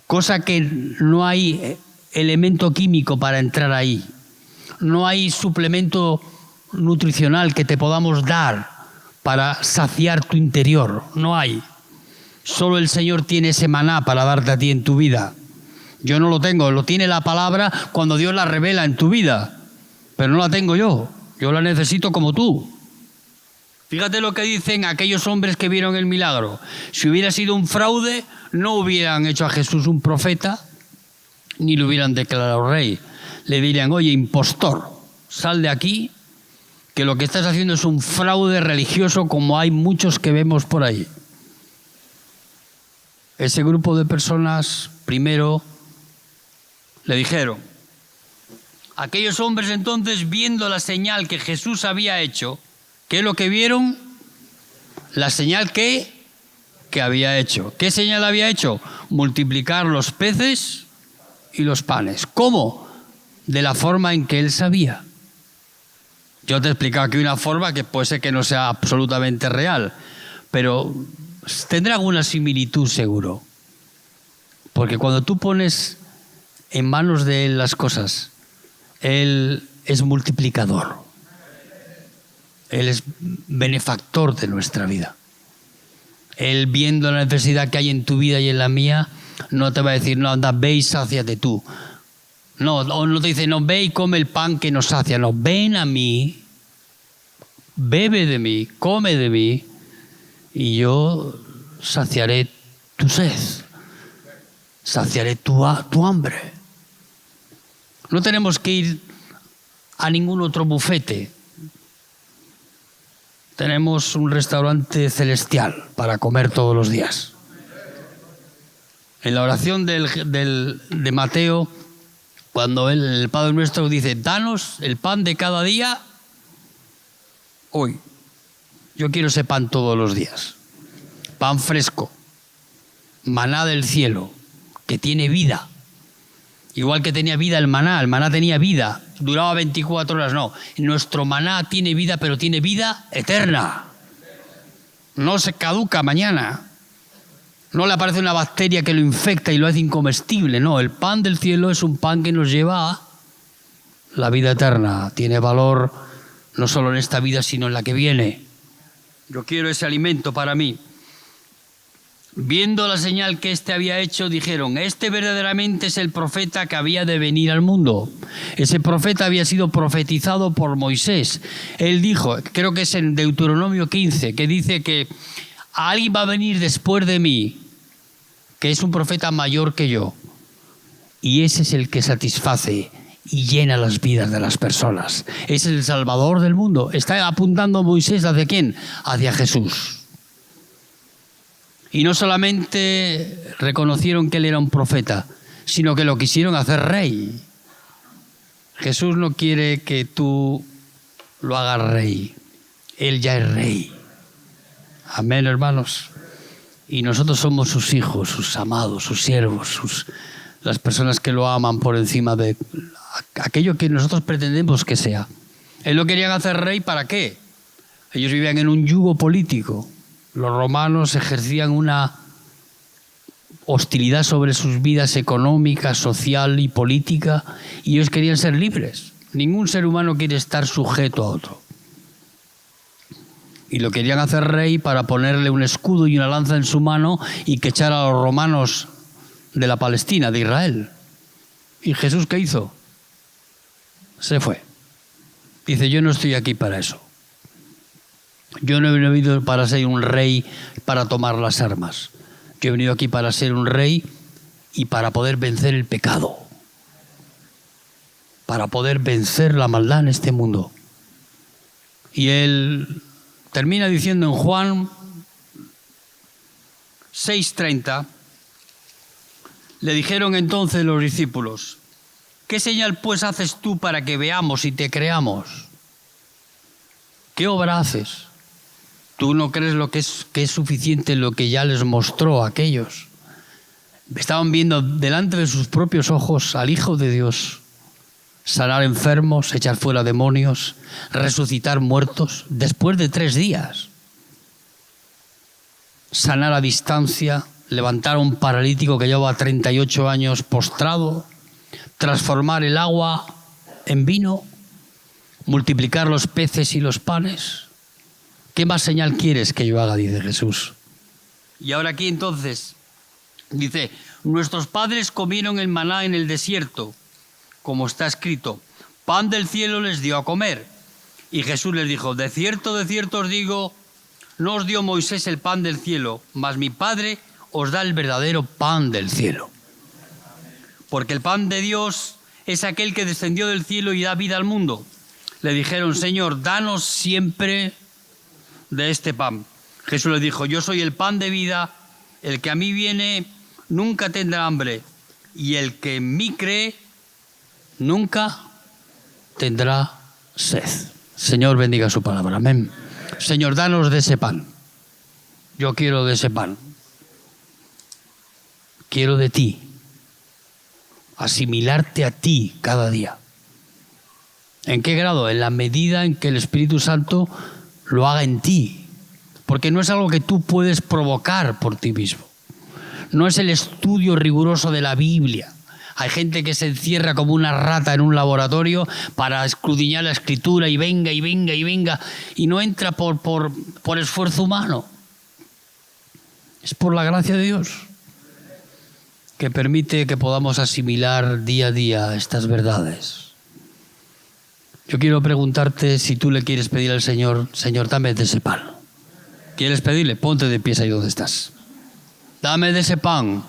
Cosa que no hay elemento químico para entrar ahí. No hay suplemento nutricional que te podamos dar para saciar tu interior. No hay. Solo el Señor tiene ese maná para darte a ti en tu vida. Yo no lo tengo, lo tiene la palabra cuando Dios la revela en tu vida. Pero no la tengo yo. Yo la necesito como tú. Fíjate lo que dicen aquellos hombres que vieron el milagro. Si hubiera sido un fraude, no hubieran hecho a Jesús un profeta, ni lo hubieran declarado rey. Le dirían, oye, impostor, sal de aquí, que lo que estás haciendo es un fraude religioso como hay muchos que vemos por ahí. Ese grupo de personas primero le dijeron, aquellos hombres entonces, viendo la señal que Jesús había hecho, ¿qué es lo que vieron? La señal que que había hecho. ¿Qué señal había hecho? Multiplicar los peces y los panes. ¿Cómo? De la forma en que él sabía. Yo te he explicado aquí una forma que puede ser que no sea absolutamente real, pero tendrá alguna similitud seguro. Porque cuando tú pones en manos de él las cosas, él es multiplicador. Él es benefactor de nuestra vida. Él, viendo la necesidad que hay en tu vida y en la mía, no te va a decir, no, anda, ve y sáciate tú. No, o no te dice, no, ve y come el pan que nos sacia. No, ven a mí, bebe de mí, come de mí, y yo saciaré tu sed, saciaré tu hambre. No tenemos que ir a ningún otro bufete. Tenemos un restaurante celestial para comer todos los días. En la oración de Mateo, cuando el Padre Nuestro dice, danos el pan de cada día hoy. Yo quiero ese pan todos los días. Pan fresco, maná del cielo, que tiene vida. Igual que tenía vida el maná tenía vida, duraba 24 horas, no. Nuestro maná tiene vida, pero tiene vida eterna. No se caduca mañana. No le aparece una bacteria que lo infecta y lo hace incomestible, no. El pan del cielo es un pan que nos lleva a la vida eterna. Tiene valor no solo en esta vida, sino en la que viene. Yo quiero ese alimento para mí. Viendo la señal que éste había hecho, dijeron, este verdaderamente es el profeta que había de venir al mundo. Ese profeta había sido profetizado por Moisés. Él dijo, creo que es en Deuteronomio 15, que dice que alguien va a venir después de mí, que es un profeta mayor que yo. Y ese es el que satisface y llena las vidas de las personas. Es el Salvador del mundo. Está apuntando Moisés ¿hacia quién? Hacia Jesús. Y no solamente reconocieron que él era un profeta, sino que lo quisieron hacer rey. Jesús no quiere que tú lo hagas rey. Él ya es rey. Amén, hermanos. Y nosotros somos sus hijos, sus amados, sus siervos, las personas que lo aman por encima de aquello que nosotros pretendemos que sea. Él lo querían hacer rey, ¿para qué? Ellos vivían en un yugo político. Los romanos ejercían una hostilidad sobre sus vidas económica, social y política, y ellos querían ser libres. Ningún ser humano quiere estar sujeto a otro. Y lo querían hacer rey para ponerle un escudo y una lanza en su mano y que echara a los romanos de la Palestina, de Israel. ¿Y Jesús qué hizo? Se fue. Dice, yo no estoy aquí para eso. Yo no he venido para ser un rey para tomar las armas. Yo he venido aquí para ser un rey y para poder vencer el pecado. Para poder vencer la maldad en este mundo. Y él termina diciendo en Juan 6:30, le dijeron entonces los discípulos, ¿qué señal pues haces tú para que veamos y te creamos? ¿Qué obra haces? ¿Tú no crees que es suficiente lo que ya les mostró a aquellos? Estaban viendo delante de sus propios ojos al Hijo de Dios sanar enfermos, echar fuera demonios, resucitar muertos después de 3 días. Sanar a distancia, levantar a un paralítico que llevaba 38 años postrado, transformar el agua en vino, multiplicar los peces y los panes. ¿Qué más señal quieres que yo haga? Dice Jesús. Y ahora aquí entonces dice, nuestros padres comieron el maná en el desierto, como está escrito, pan del cielo les dio a comer. Y Jesús les dijo, de cierto os digo, no os dio Moisés el pan del cielo, mas mi Padre os da el verdadero pan del cielo. Porque el pan de Dios es aquel que descendió del cielo y da vida al mundo. Le dijeron, Señor, danos siempre de este pan. Jesús les dijo, yo soy el pan de vida, el que a mí viene nunca tendrá hambre, y el que en mí cree nunca tendrá sed. Señor, bendiga su palabra. Amén. Señor, danos de ese pan. Yo quiero de ese pan. quiero de ti, asimilarte a ti cada día. ¿En qué grado? En la medida en que el Espíritu Santo lo haga en ti. Porque no es algo que tú puedes provocar por ti mismo. No es el estudio riguroso de la Biblia. Hay gente que se encierra como una rata en un laboratorio para escudriñar la Escritura y venga, y venga, y venga. Y no entra por esfuerzo humano. Es por la gracia de Dios que permite que podamos asimilar día a día estas verdades. Yo quiero preguntarte si tú le quieres pedir al Señor, Señor, dame de ese pan. ¿Quieres pedirle? Ponte de pies ahí donde estás. Dame de ese pan.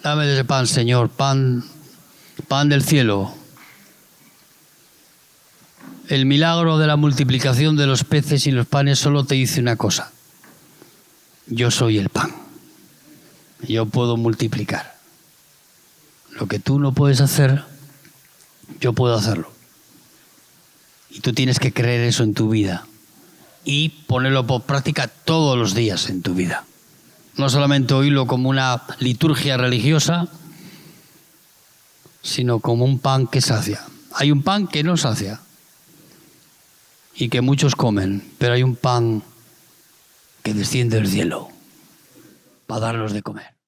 Dame de ese pan, Señor, pan del cielo. El milagro de la multiplicación de los peces y los panes solo te dice una cosa. Yo soy el pan. Yo puedo multiplicar. Lo que tú no puedes hacer, yo puedo hacerlo. Y tú tienes que creer eso en tu vida y ponerlo por práctica todos los días en tu vida. No solamente oírlo como una liturgia religiosa, sino como un pan que sacia. Hay un pan que no sacia y que muchos comen, pero hay un pan que desciende del cielo para darlos de comer.